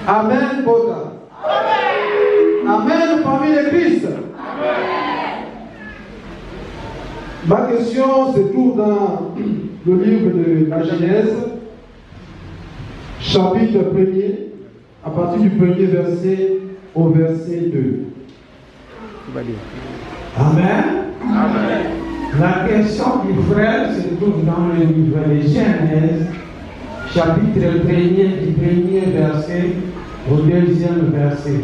Amen, Boda. Amen, famille de Christ. Ma question se trouve dans le livre de la Genèse, chapitre 1er, à partir du premier verset au verset 2. Amen. Amen. La question du frère se trouve dans le livre de Genèse, chapitre 1er, du premier verset au deuxième verset.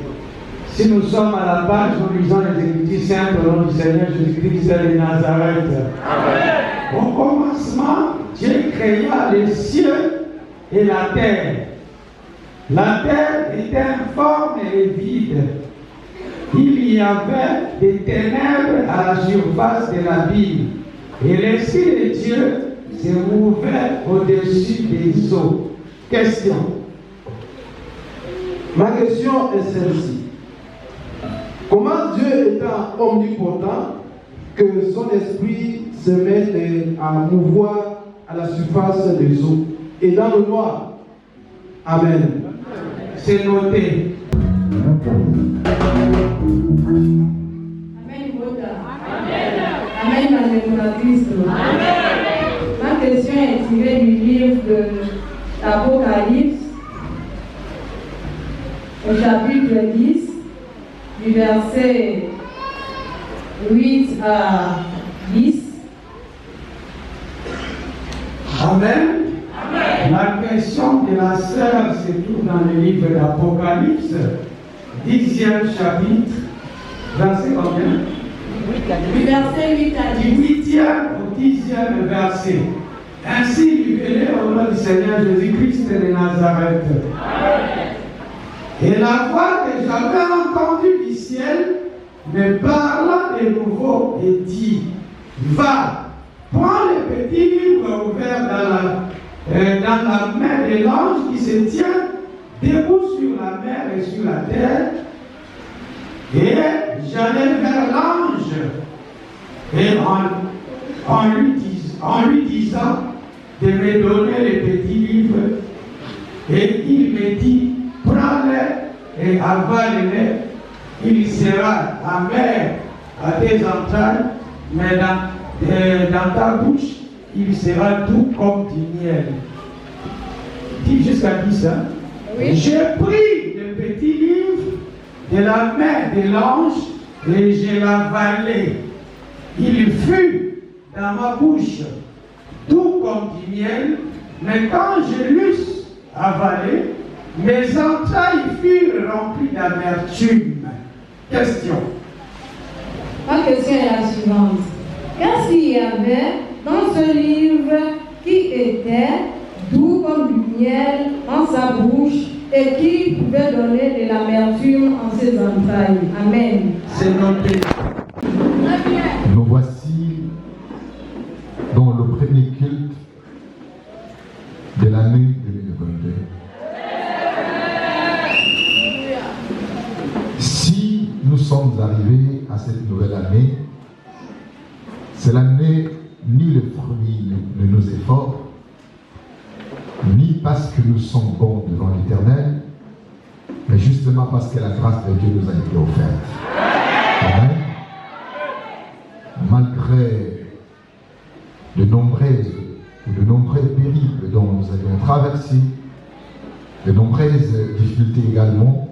Si nous sommes à la page, nous lisons les Écritures saintes au nom du Seigneur Jésus-Christ de Nazareth. Amen. Au commencement, Dieu créa les cieux et la terre. La terre était informe et vide. Il y avait des ténèbres à la surface de l'abîme. Et l'Esprit de Dieu se mouvait au-dessus des eaux. Question. Ma question est celle-ci. Comment Dieu étant omnipotent, que son esprit se mette à mouvoir à la surface des eaux et dans le noir? Amen. C'est noté. Amen. Amen dans le nom de Christ. Ma question est tirée du livre de l'Apocalypse, au chapitre 10, du verset 8 à 10. Amen. La question de la sœur se trouve dans le livre d'Apocalypse, 10e chapitre, verset combien? Du verset 8 à 10. Du 8e au 10e verset. Ainsi libéré au nom du Seigneur Jésus-Christ de Nazareth. Et la voix que j'avais entendue du ciel me parla de nouveau et dit: va, prends le petit livre ouvert dans la main de l'ange qui se tient debout sur la mer et sur la terre. Et j'allai vers l'ange et en lui disant de me donner le petit livre, et il me dit: prends-le et avale-le, il sera amer à tes entrailles, mais dans ta bouche, il sera doux comme du miel. Dis jusqu'à qui ça? Oui. J'ai pris le petit livre de la main de l'ange et je l'avalai. Il fut dans ma bouche doux comme du miel, mais quand je l'eus avalé, mes entrailles furent remplies d'amertume. Question. Ma question est la suivante. Qu'est-ce qu'il y avait dans ce livre qui était doux comme du miel en sa bouche et qui pouvait donner de l'amertume en ses entrailles? Amen. C'est noté. Nous voici dans le premier culte de l'année 2022. Si nous sommes arrivés à cette nouvelle année, c'est l'année ni le fruit de nos efforts, ni parce que nous sommes bons devant l'Éternel, mais justement parce que la grâce de Dieu nous a été offerte. Amen. Malgré de nombreux périples dont nous avions traversé, de nombreuses difficultés également,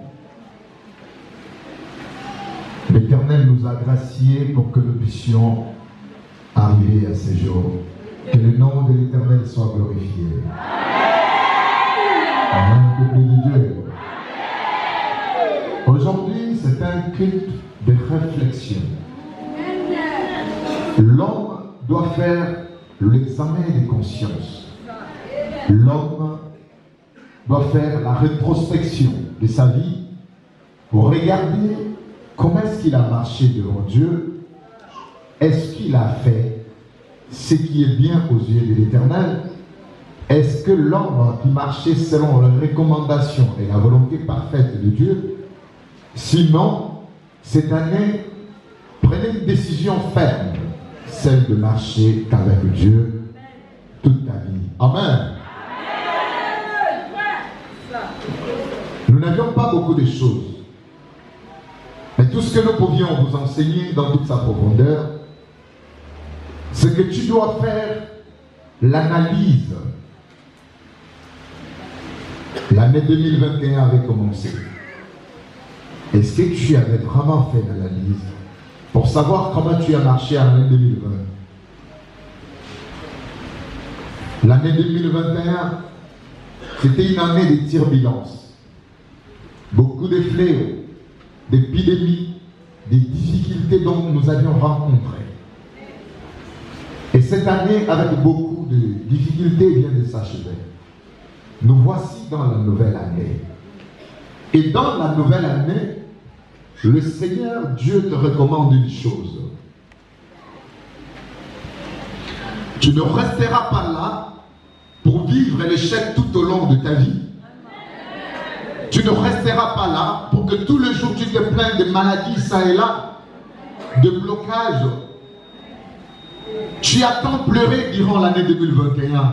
l'Éternel nous a graciés pour que nous puissions arriver à ce jour. Que le nom de l'Éternel soit glorifié. Amen, peuple de Dieu. Aujourd'hui, c'est un culte de réflexion. L'homme doit faire l'examen des consciences. L'homme doit faire la rétrospection de sa vie pour regarder comment est-ce qu'il a marché devant Dieu. Est-ce qu'il a fait ce qui est bien aux yeux de l'Éternel? Est-ce que l'homme qui marchait selon les recommandations et la volonté parfaite de Dieu? Sinon, cette année, prenez une décision ferme, celle de marcher qu'avec Dieu toute ta vie. Amen. Nous n'avions pas beaucoup de choses. Mais tout ce que nous pouvions vous enseigner dans toute sa profondeur, c'est que tu dois faire l'analyse. L'année 2021 avait commencé. Est-ce que tu avais vraiment fait l'analyse pour savoir comment tu as marché en l'année 2020? L'année 2021, c'était une année de turbulences. Beaucoup de fléaux, d'épidémies, des difficultés dont nous avions rencontré. Et cette année, avec beaucoup de difficultés, vient de s'achever. Nous voici dans la nouvelle année. Et dans la nouvelle année, le Seigneur Dieu te recommande une chose. Tu ne resteras pas là pour vivre l'échec tout au long de ta vie. Tu ne resteras pas là pour que tout le jour tu te plaignes de maladies ça et là, de blocages. Tu as tant pleuré durant l'année 2021.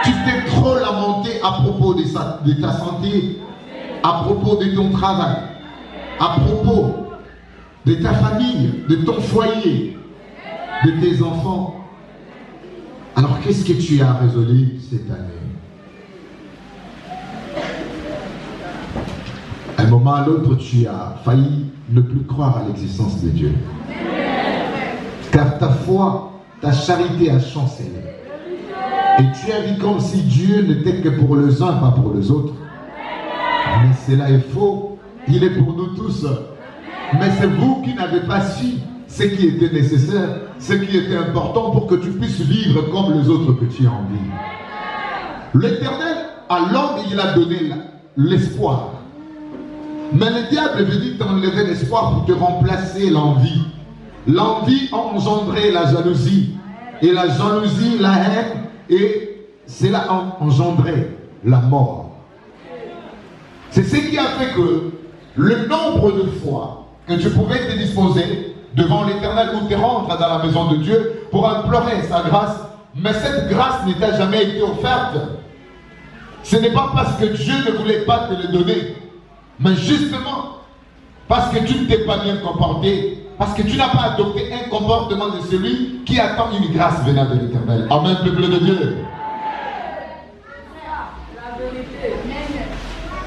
Tu t'es trop lamenté à propos de ta santé, à propos de ton travail, à propos de ta famille, de ton foyer, de tes enfants. Alors qu'est-ce que tu as résolu cette année? À un moment à l'autre, tu as failli ne plus croire à l'existence de Dieu. Car ta foi, ta charité a chancellé. Et tu as dit comme si Dieu n'était que pour les uns, pas pour les autres. Mais cela est faux. Il est pour nous tous. Mais c'est vous qui n'avez pas su ce qui était nécessaire, ce qui était important pour que tu puisses vivre comme les autres que tu as envie. L'Éternel, à l'homme, il a donné l'espoir. Mais le diable veut dire t'enlever l'espoir pour te remplacer l'envie. L'envie a engendré la jalousie. Et la jalousie, la haine, et cela a engendré la mort. C'est ce qui a fait que le nombre de fois que tu pouvais te disposer devant l'Éternel où tu rentres dans la maison de Dieu pour implorer sa grâce, mais cette grâce ne t'a jamais été offerte. Ce n'est pas parce que Dieu ne voulait pas te le donner, mais justement parce que tu ne t'es pas bien comporté, parce que tu n'as pas adopté un comportement de celui qui attend une grâce venant de l'Éternel. Amen, peuple de Dieu.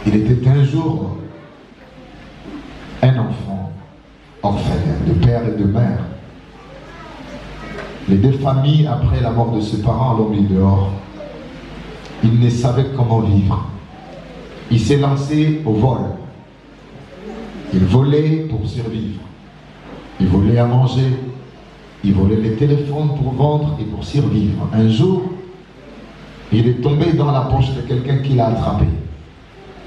Il était un jour un enfant orphelin de père et de mère. Les deux familles, après la mort de ses parents, l'ont mis dehors. Il ne savait comment vivre. Il s'est lancé au vol. Il volait pour survivre. Il volait à manger. Il volait les téléphones pour vendre et pour survivre. Un jour, il est tombé dans la poche de quelqu'un qui l'a attrapé,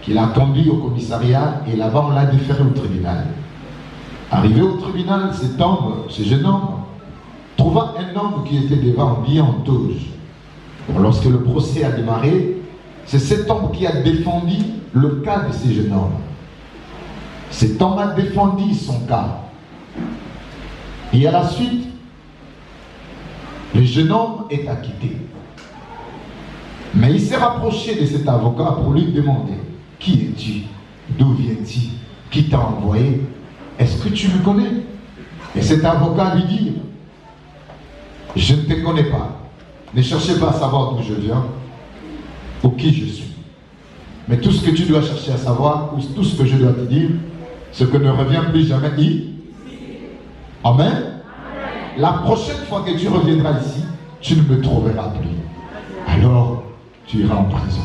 qui l'a conduit au commissariat et là-bas on l'a déféré au tribunal. Arrivé au tribunal, ce jeune homme trouva un homme qui était devant habillé en toge. Lorsque le procès a démarré, c'est cet homme qui a défendu le cas de ce jeune homme. Cet homme a défendu son cas. Et à la suite, le jeune homme est acquitté. Mais il s'est rapproché de cet avocat pour lui demander: qui es-tu? D'où viens-tu? Qui t'a envoyé? Est-ce que tu me connais? Et cet avocat lui dit: je ne te connais pas. Ne cherchez pas à savoir d'où je viens ou qui je suis. Mais tout ce que tu dois chercher à savoir, ou tout ce que je dois te dire, c'est que ne reviens plus jamais ici. Amen. La prochaine fois que tu reviendras ici, tu ne me trouveras plus. Alors, tu iras en prison.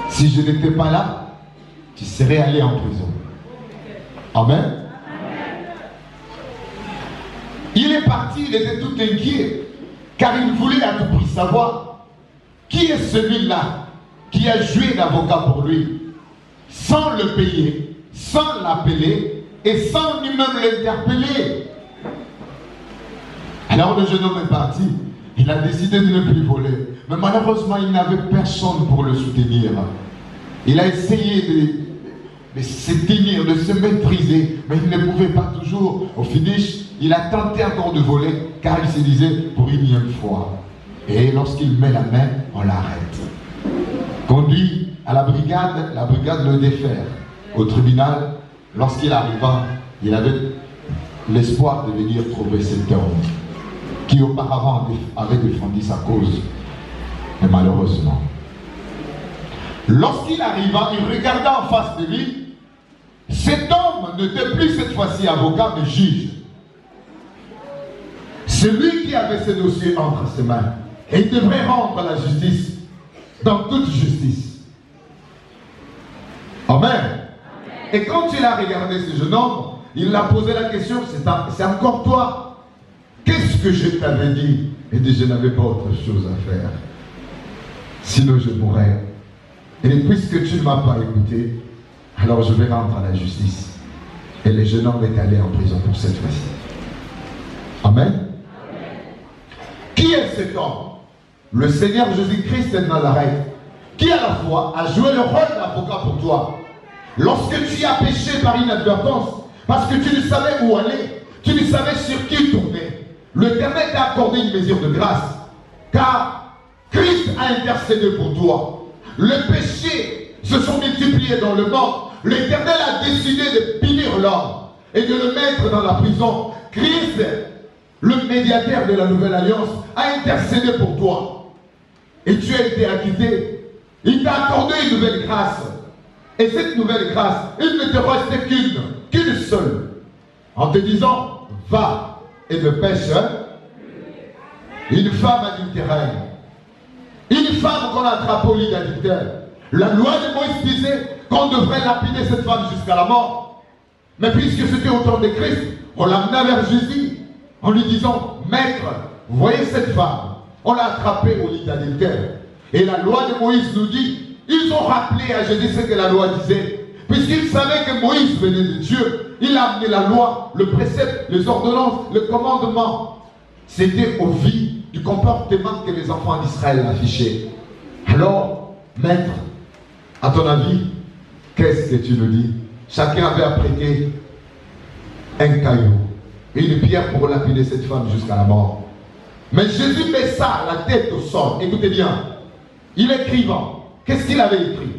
Si je n'étais pas là, tu serais allé en prison. Amen. Il est parti, il était tout inquiet, car il voulait à tout prix savoir qui est celui-là qui a joué d'avocat pour lui, sans le payer, sans l'appeler et sans lui-même l'interpeller. Alors le jeune homme est parti. Il a décidé de ne plus voler. Mais malheureusement, il n'avait personne pour le soutenir. Il a essayé de se tenir, de se maîtriser, mais il ne pouvait pas toujours. Au finish, il a tenté encore de voler, car il se disait pour une fois. Et lorsqu'il met la main, on l'arrête. Conduit à la brigade le défère. Au tribunal, lorsqu'il arriva, il avait l'espoir de venir trouver cet homme qui auparavant avait défendu sa cause. Mais malheureusement, lorsqu'il arriva, il regarda en face de lui. Cet homme n'était plus cette fois-ci avocat, mais juge. C'est lui qui avait ce dossier entre ses mains. Et il devrait rendre la justice dans toute justice. Amen. Et quand il a regardé ce jeune homme, il l'a posé la question, c'est encore toi. Qu'est-ce que je t'avais dit? Il dit, je n'avais pas autre chose à faire. Sinon je mourrais. Et puisque tu ne m'as pas écouté, alors je vais rendre à la justice. Et le jeune homme est allé en prison pour cette fois-ci. Amen. Amen. Qui est cet homme? Le Seigneur Jésus-Christ de Nazareth, qui à la fois a joué le rôle d'avocat pour toi. Lorsque tu as péché par inadvertance, parce que tu ne savais où aller, tu ne savais sur qui tourner, l'Éternel t'a accordé une mesure de grâce, car Christ a intercédé pour toi. Le péché se sont multipliés dans le monde. L'Éternel a décidé de punir l'homme et de le mettre dans la prison. Christ, le médiateur de la nouvelle alliance, a intercédé pour toi. Et tu as été acquitté. Il t'a accordé une nouvelle grâce. Et cette nouvelle grâce, il ne te reste qu'une seule. En te disant, va et ne pêche. Une femme adultéraire. Une femme qu'on attrape au lit d'adultère. La loi de Moïse disait qu'on devrait lapider cette femme jusqu'à la mort. Mais puisque c'était au temps de Christ, on l'amena vers Jésus en lui disant, Maître, voyez cette femme, on l'a attrapée au lit d'adultère. Et la loi de Moïse nous dit, ils ont rappelé à Jésus ce que la loi disait. Puisqu'ils savaient que Moïse venait de Dieu, il a amené la loi, le précepte, les ordonnances, le commandement. C'était au vu du comportement que les enfants d'Israël affichaient. Alors, Maître, à ton avis, qu'est-ce que tu nous dis? Chacun avait apprêté un caillou et une pierre pour lapider cette femme jusqu'à la mort. Mais Jésus baissa la tête au sol. Écoutez bien, il écrivant, qu'est-ce qu'il avait écrit?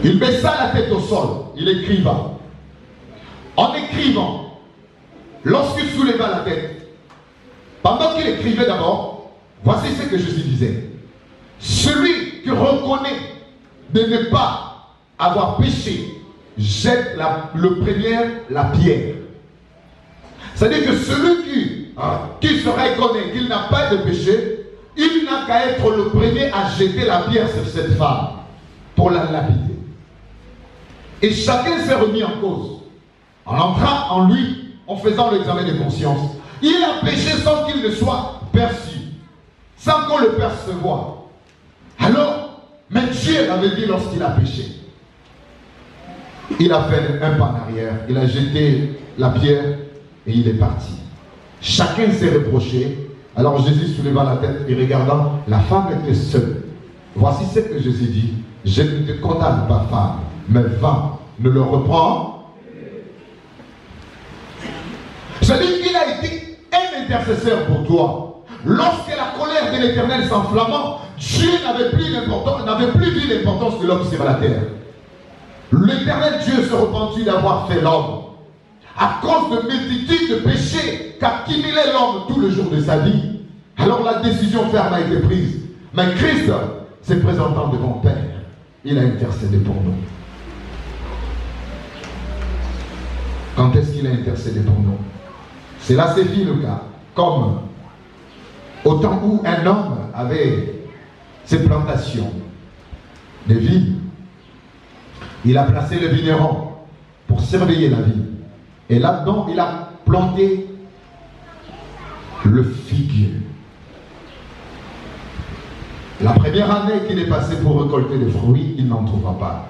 Il baissa la tête au sol, il écrivant. En écrivant, lorsqu'il souleva la tête, pendant qu'il écrivait d'abord, voici ce que Jésus disait. Celui qui reconnaît de ne pas avoir péché, jette le premier la pierre. C'est-à-dire que celui qui se reconnaît qu'il n'a pas de péché, il n'a qu'à être le premier à jeter la pierre sur cette femme pour la lapider. Et chacun s'est remis en cause en entrant en lui, en faisant l'examen de conscience. Il a péché sans qu'il ne soit perçu, sans qu'on le percevoie. Alors, mais Dieu l'avait dit lorsqu'il a péché. Il a fait un pas en arrière, il a jeté la pierre et il est parti. Chacun s'est reproché. Alors Jésus souleva la tête et regardant, la femme était seule. Voici ce que Jésus dit. Je ne te condamne pas, femme, mais va, ne le reprends. C'est-à-dire qu'il a été un intercesseur pour toi. Lorsque la colère de l'Éternel s'enflammant, Dieu n'avait plus vu l'importance de l'homme sur la terre. L'Éternel Dieu se repentit d'avoir fait l'homme. À cause de multitudes de péchés qu'accumulait l'homme tout le jour de sa vie. Alors la décision ferme a été prise. Mais Christ, se présentant devant Père, il a intercédé pour nous. Quand est-ce qu'il a intercédé pour nous? C'est là c'est fini le cas. Comme au temps où un homme avait ses plantations de vignes, il a placé le vigneron pour surveiller la vigne. Et là-dedans, il a planté le figuier. La première année qu'il est passé pour récolter les fruits, il n'en trouva pas.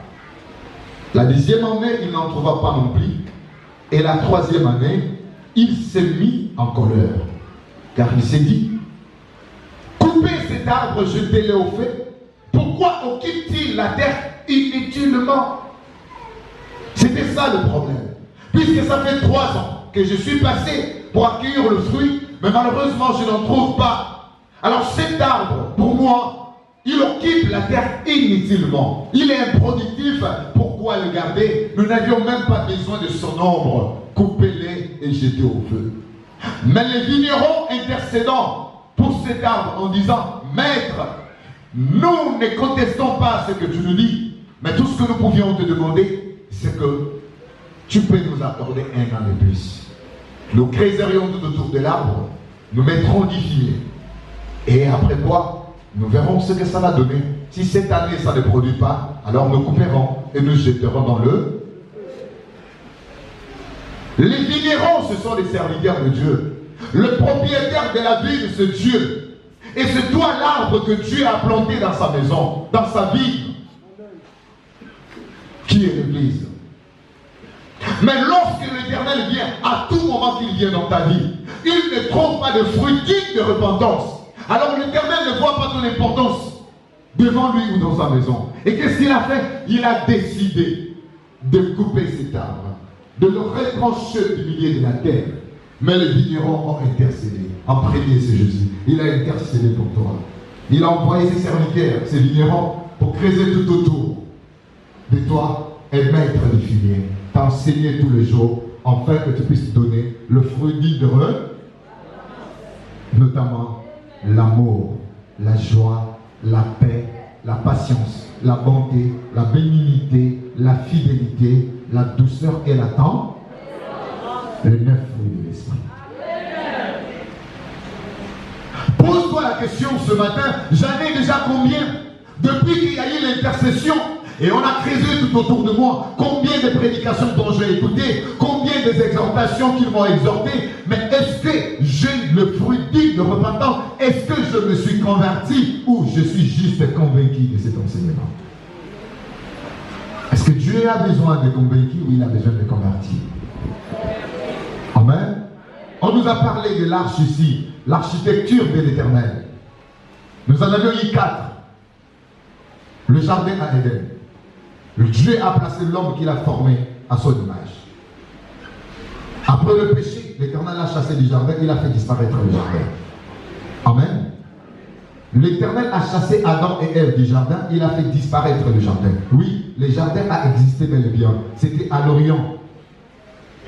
La deuxième année, il n'en trouva pas non plus. Et la troisième année, il s'est mis en colère. Car il s'est dit, coupez cet arbre, jetez-le au feu. Pourquoi occupe-t-il la terre inutilement? C'était ça le problème. Puisque ça fait 3 ans que je suis passé pour accueillir le fruit, mais malheureusement je n'en trouve pas. Alors cet arbre, pour moi, il occupe la terre inutilement. Il est improductif. Pourquoi le garder? Nous n'avions même pas besoin de son ombre. Coupez-les et jetez au feu. Mais les vignerons intercédant pour cet arbre en disant, Maître, nous ne contestons pas ce que tu nous dis, mais tout ce que nous pouvions te demander, c'est que tu peux nous accorder un an de plus. Nous creuserions tout autour de l'arbre, nous mettrons 10 filets. Et après quoi, nous verrons ce que ça va donner. Si cette année ça ne produit pas, alors nous couperons et nous jetterons dans le... Les vignerons, ce sont les serviteurs de Dieu. Le propriétaire de la vie de ce Dieu. Et c'est toi l'arbre que Dieu a planté dans sa maison, dans sa vie. Qui est l'Église? Mais lorsque l'Éternel vient, à tout moment qu'il vient dans ta vie, il ne trouve pas de fruit digne de repentance. Alors l'Éternel ne voit pas ton importance devant lui ou dans sa maison. Et qu'est-ce qu'il a fait? Il a décidé de couper cet arbre, de le retrancher du milieu de la terre. Mais les vignerons ont intercédé. En premier, c'est Jésus. Il a intercédé pour toi. Il a envoyé ses serviteurs, ses vignerons, pour creuser tout autour de toi et mettre les filiers. T'enseigner tous les jours, afin que tu puisses donner le fruit digne de eux, notamment l'amour, la joie, la paix, la patience, la bonté, la bénignité, la fidélité, la douceur et la tendresse. Les 9 fruits de l'esprit. Pose-toi la question ce matin, j'en ai déjà combien? Depuis qu'il y a eu l'intercession et on a creusé tout autour de moi, combien de prédications dont j'ai écouté, combien des exhortations qu'ils m'ont exhorté, mais est-ce que j'ai le fruit digne de repentance? Est-ce que je me suis converti ou je suis juste convaincu de cet enseignement? Est-ce que Dieu a besoin de convaincus ou il a besoin de convertis? Amen. On nous a parlé de l'arche ici, l'architecture de l'Éternel. Nous en avions eu 4. Le jardin à Éden. Dieu a placé l'homme qu'il a formé à son image. Après le péché, l'Éternel a chassé du jardin, il a fait disparaître le jardin. Amen. L'Éternel a chassé Adam et Ève du jardin, il a fait disparaître le jardin. Oui, le jardin a existé bel et bien. C'était à l'Orient,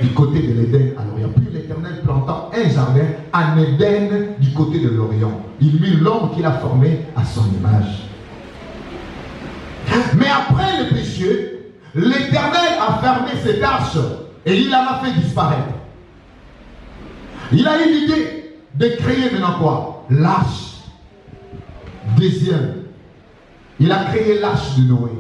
du côté de l'Éden à l'Orient. Puis l'Éternel plantant un jardin en Éden du côté de l'Orient. Il mit l'homme qu'il a formé à son image. Mais après le péché, l'Éternel a fermé cette arche et il en a fait disparaître. Il a eu l'idée de créer maintenant quoi? L'arche. Deuxième, il a créé l'arche de Noé.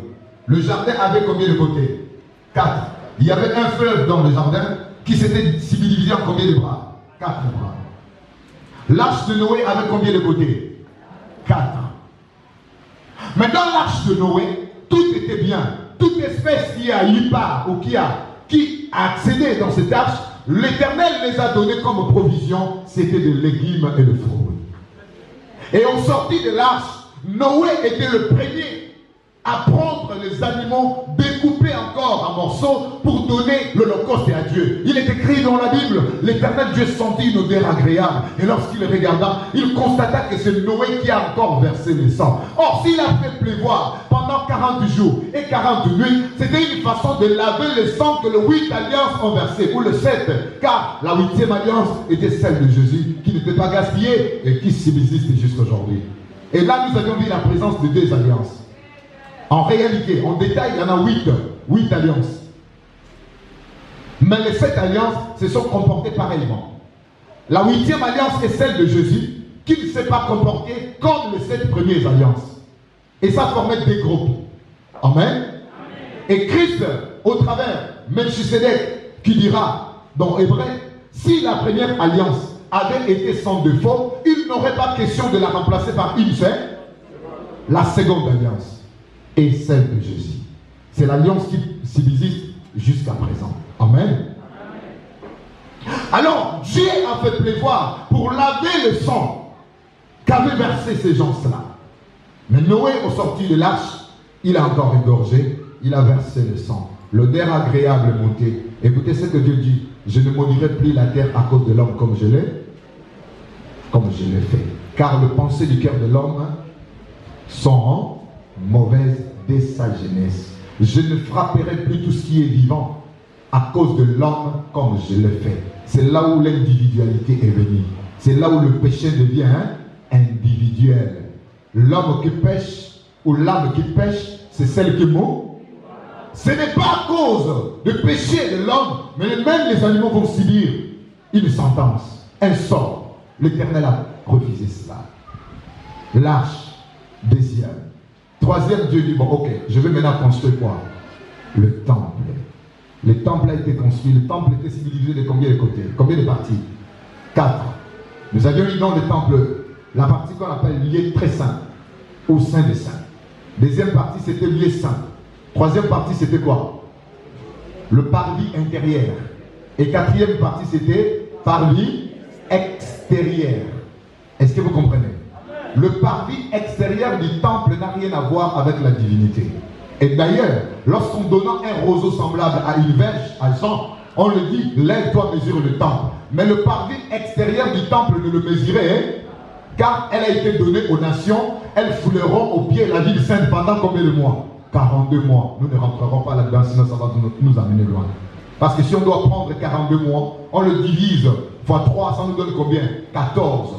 Le jardin avait combien de côtés? 4. Il y avait un fleuve dans le jardin qui s'était divisé en combien de bras? 4 bras. L'arche de Noé avait combien de côtés? 4. Mais dans l'arche de Noé, tout était bien. Toute espèce qui a eu part ou qui a accédé dans cette arche, l'Éternel les a donnés comme provision, c'était de légumes et de fruits. Et en sortie de l'arche, Noé était le premier à prendre les animaux, découper encore en morceaux pour donner l'holocauste à Dieu. Il est écrit dans la Bible, l'Éternel Dieu sentit une odeur agréable. Et lorsqu'il regarda, il constata que c'est Noé qui a encore versé le sang. Or, s'il a fait pleuvoir pendant 40 jours et 40 nuits, c'était une façon de laver le sang que les 8 alliances ont versé, ou le 7, car la 8e alliance était celle de Jésus, qui n'était pas gaspillée et qui subsiste jusqu'à aujourd'hui. Et là, nous avions vu la présence de 2 alliances. En réalité, en détail, il y en a 8 alliances. Mais les 7 alliances se sont comportées pareillement. La 8e alliance est celle de Jésus, qui ne s'est pas comporté comme les 7 premières alliances. Et ça formait des groupes. Amen. Et Christ, au travers, Melchisedec, qui dira dans Hébreu, si la première alliance avait été sans défaut, il n'aurait pas question de la remplacer par une seule, la seconde alliance. Et celle de Jésus. C'est l'alliance qui subsiste jusqu'à présent. Amen. Alors, Dieu a fait pleuvoir pour laver le sang qu'avaient versé ces gens-là. Mais Noé, au sorti de l'arche, il a encore égorgé, il a versé le sang. L'odeur agréable est montée. Écoutez ce que Dieu dit. Je ne maudirai plus la terre à cause de l'homme comme je l'ai fait. car les pensées du cœur de l'homme sont mauvaises dès sa jeunesse. Je ne frapperai plus tout ce qui est vivant à cause de l'homme comme je le fais. C'est là où l'individualité est venue. C'est là où le péché devient individuel. L'homme qui pêche ou l'âme qui pêche, c'est celle qui mourra. Ce n'est pas à cause du péché de l'homme, mais même les animaux vont subir une sentence, un sort. L'Éternel a refusé cela. L'arche, deuxième. Troisième, Dieu dit, bon, ok, je vais maintenant construire quoi? Le temple. Le temple a été construit. Le temple était divisé de combien de côtés? Combien de parties? 4. Nous avions eu dans le temple la partie qu'on appelle lieu très saint ou saint des saints. Deuxième partie, c'était lieu saint. Troisième partie, c'était quoi? Le parvis intérieur. Et quatrième partie, c'était parvis extérieur. Est-ce que vous comprenez? Le parvis extérieur du temple n'a rien à voir avec la divinité. Et d'ailleurs, lorsqu'on donnant un roseau semblable à une verge, à Jean, on le dit, lève-toi, mesure le temple. Mais le parvis extérieur du temple ne le mesurait, car elle a été donnée aux nations, elles fouleront au pied la ville sainte pendant combien de mois? 42 mois. Nous ne rentrerons pas là-dedans, sinon ça va nous amener loin. Parce que si on doit prendre 42 mois, on le divise fois 3, ça nous donne combien? 14.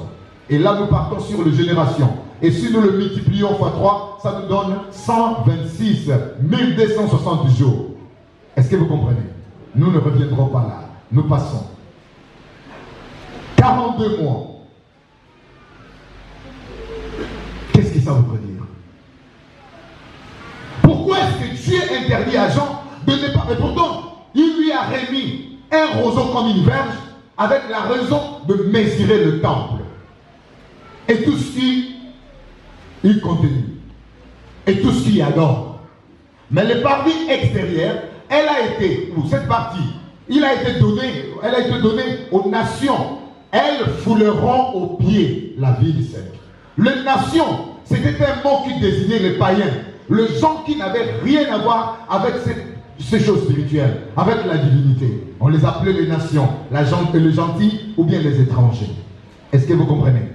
Et là, nous partons sur les générations. Et si nous le multiplions fois 3, ça nous donne 126 1260 jours. Est-ce que vous comprenez? Nous ne reviendrons pas là. Nous passons. 42 mois. Qu'est-ce que ça veut dire? Pourquoi est-ce que Dieu interdit à Jean de ne pas... Et pourtant, il lui a remis un roseau comme une verge avec la raison de mesurer le temple. Et tout ce qui y contenu. Et tout ce qui y adore. Mais le parvis extérieur, elle a été, ou cette partie, elle a été donnée aux nations. Elles fouleront aux pieds la ville sainte. Les nations, c'était un mot qui désignait les païens. Les gens qui n'avaient rien à voir avec ces choses spirituelles, avec la divinité. On les appelait les nations, les gentils ou bien les étrangers. Est-ce que vous comprenez?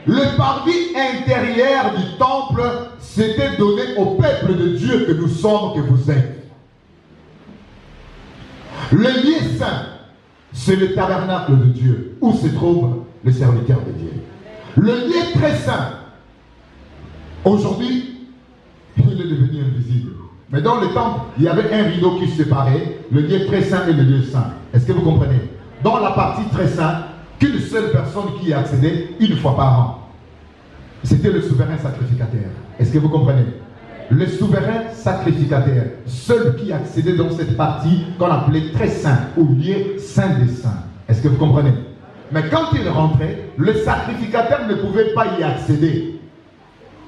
Le parvis intérieur du temple s'était donné au peuple de Dieu que nous sommes, que vous êtes. Le lieu saint, c'est le tabernacle de Dieu, où se trouve le serviteur de Dieu. Le lieu très saint, aujourd'hui, il est devenu invisible. Mais dans le temple, il y avait un rideau qui séparait le lieu très saint et le lieu saint. Est-ce que vous comprenez? Dans la partie très sainte, qu'une seule personne qui y accédait une fois par an. C'était le souverain sacrificateur. Est-ce que vous comprenez? Le souverain sacrificateur, seul qui accédait dans cette partie qu'on appelait très saint ou lieu saint des saints. Est-ce que vous comprenez? Mais quand il rentrait, le sacrificateur ne pouvait pas y accéder.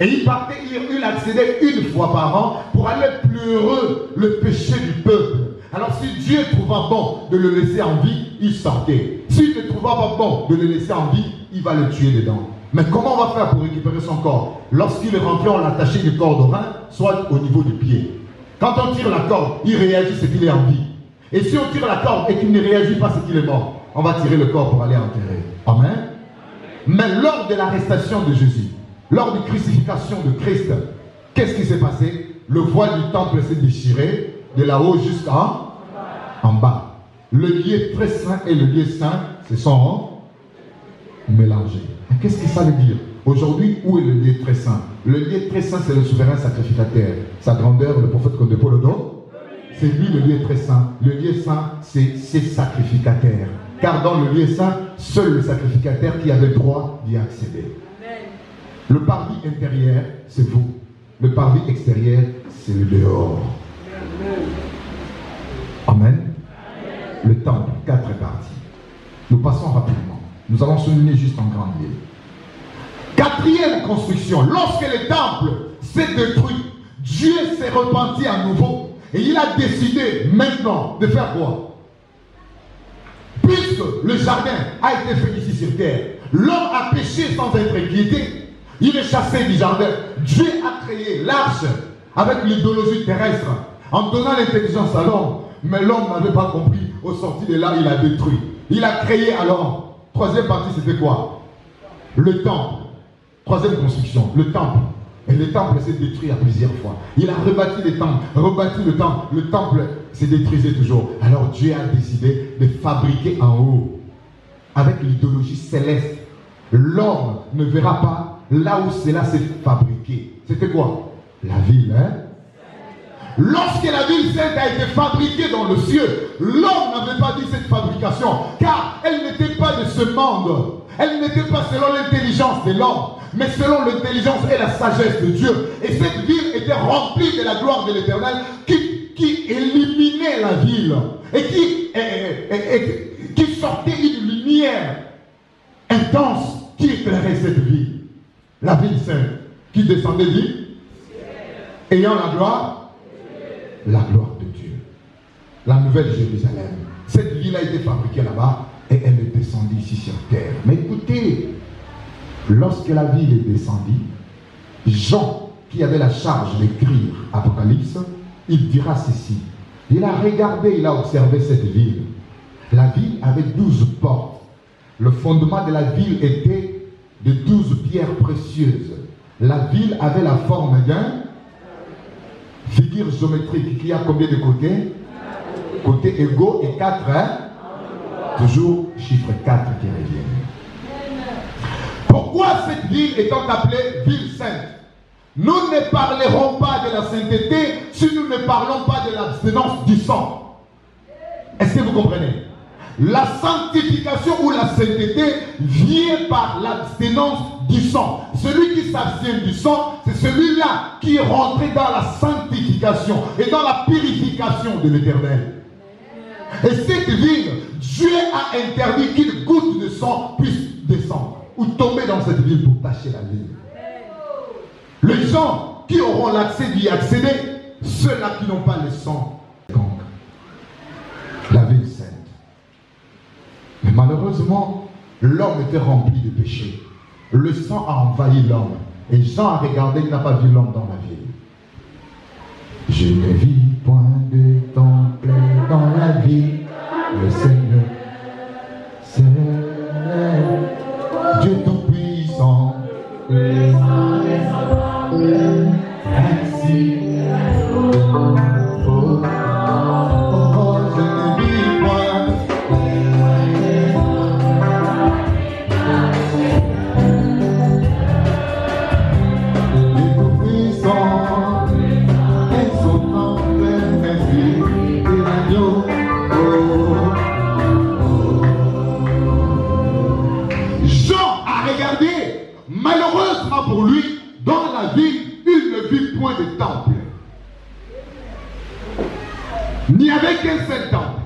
Et il accédait une fois par an pour aller pleurer le péché du peuple. Alors si Dieu trouva bon de le laisser en vie, il sortait. S'il ne trouva pas bon de le laisser en vie, il va le tuer dedans. Mais comment on va faire pour récupérer son corps? Lorsqu'il est rentré, on l'attachait une corde au rein, soit au niveau du pied. Quand on tire la corde, il réagit, c'est qu'il est en vie. Et si on tire la corde et qu'il ne réagit pas, c'est qu'il est mort. On va tirer le corps pour aller enterrer. Amen. Mais lors de l'arrestation de Jésus, lors de la crucifixion de Christ, qu'est-ce qui s'est passé? Le voile du temple s'est déchiré de là-haut jusqu'en bas. Le lieu très saint et le lieu saint se sont mélangés. Qu'est-ce que ça veut dire? Aujourd'hui, où est le lieu très saint? Le lieu très saint, c'est le souverain sacrificateur. Sa grandeur, le prophète Côte de Polodo, c'est lui le lieu très saint. Le lieu saint, c'est ses sacrificateurs. Car dans le lieu saint, seul le sacrificateur qui avait le droit d'y accéder. Le parvis intérieur, c'est vous. Le parvis extérieur, c'est le dehors. Amen. Le temple, 4 parties. Nous passons rapidement. Nous allons souligner juste en grande ligne. 4e construction. Lorsque le temple s'est détruit, Dieu s'est repenti à nouveau. Et il a décidé maintenant de faire quoi? Puisque le jardin a été fait ici sur terre, l'homme a péché sans être inquiété. Il est chassé du jardin. Dieu a créé l'arche avec l'idéologie terrestre en donnant l'intelligence à l'homme. Mais l'homme n'avait pas compris. Au sorti de là, il a détruit. Il a créé alors. 3e partie, c'était quoi? Le temple. Troisième construction, le temple. Et le temple s'est détruit à plusieurs fois. Il a rebâti le temple. Le temple s'est détruisait toujours. Alors Dieu a décidé de fabriquer en haut, avec l'idéologie céleste. L'homme ne verra pas là où cela s'est fabriqué. C'était quoi? La ville, hein? Lorsque la ville sainte a été fabriquée dans le ciel, l'homme n'avait pas dit cette fabrication, car elle n'était pas de ce monde. Elle n'était pas selon l'intelligence de l'homme, mais selon l'intelligence et la sagesse de Dieu. Et cette ville était remplie de la gloire de l'Éternel qui éliminait la ville et qui sortait une lumière intense qui éclairait cette ville. La ville sainte qui descendait dit, ayant la gloire de Dieu. La nouvelle Jérusalem. Cette ville a été fabriquée là-bas et elle est descendue ici sur terre. Mais écoutez, lorsque la ville est descendue, Jean, qui avait la charge d'écrire Apocalypse, il dira ceci. Il a regardé, il a observé cette ville. La ville avait 12 portes. Le fondement de la ville était de 12 pierres précieuses. La ville avait la forme d'un figure géométrique qui a combien de côtés? Côtés égaux et 4, hein? Toujours chiffre 4 qui revient. Pourquoi cette ville étant appelée ville sainte? Nous ne parlerons pas de la sainteté si nous ne parlons pas de l'abstinence du sang. Est-ce que vous comprenez? La sanctification ou la sainteté vient par l'abstinence du sang. Celui qui s'abstient du sang, c'est celui-là qui est rentré dans la sanctification et dans la purification de l'Éternel. Et cette ville, Dieu a interdit qu'une goutte de sang puisse descendre ou tomber dans cette ville pour tacher la ville. Les gens qui auront l'accès d'y accéder, ceux-là qui n'ont pas le sang, la ville sainte. Mais malheureusement, l'homme était rempli de péchés. Le sang a envahi l'homme. Et Jean a regardé, il n'a pas vu l'homme dans la ville. Je ne vis point de temple dans la ville. Le Seigneur, c'est Dieu Tout-Puissant. Ainsi. Malheureusement pour lui, dans la ville, il ne vit point de temple. N'y avait qu'un seul temple.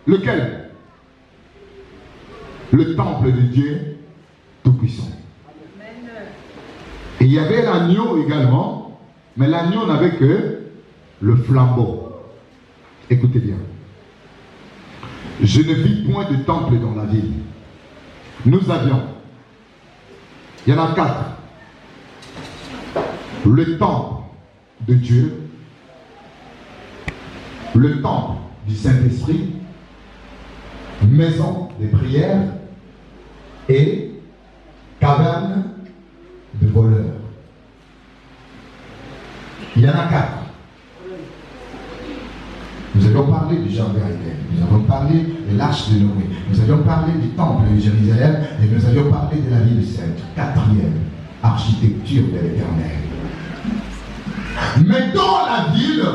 Lequel? Le temple de Dieu Tout-Puissant. Et il y avait l'agneau également, mais l'agneau n'avait que le flambeau. Écoutez bien. Je ne vis point de temple dans la ville. Nous avions, il y en a 4. Le temple de Dieu, le temple du Saint-Esprit, maison de prière et caverne de voleurs. Il y en a 4. Nous avions parlé du jardin d'Éden, nous avons parlé de l'arche de Noé, nous avions parlé du temple de Jérusalem et nous avions parlé de la ville sainte. 4e, architecture de l'Éternel. Mais dans la ville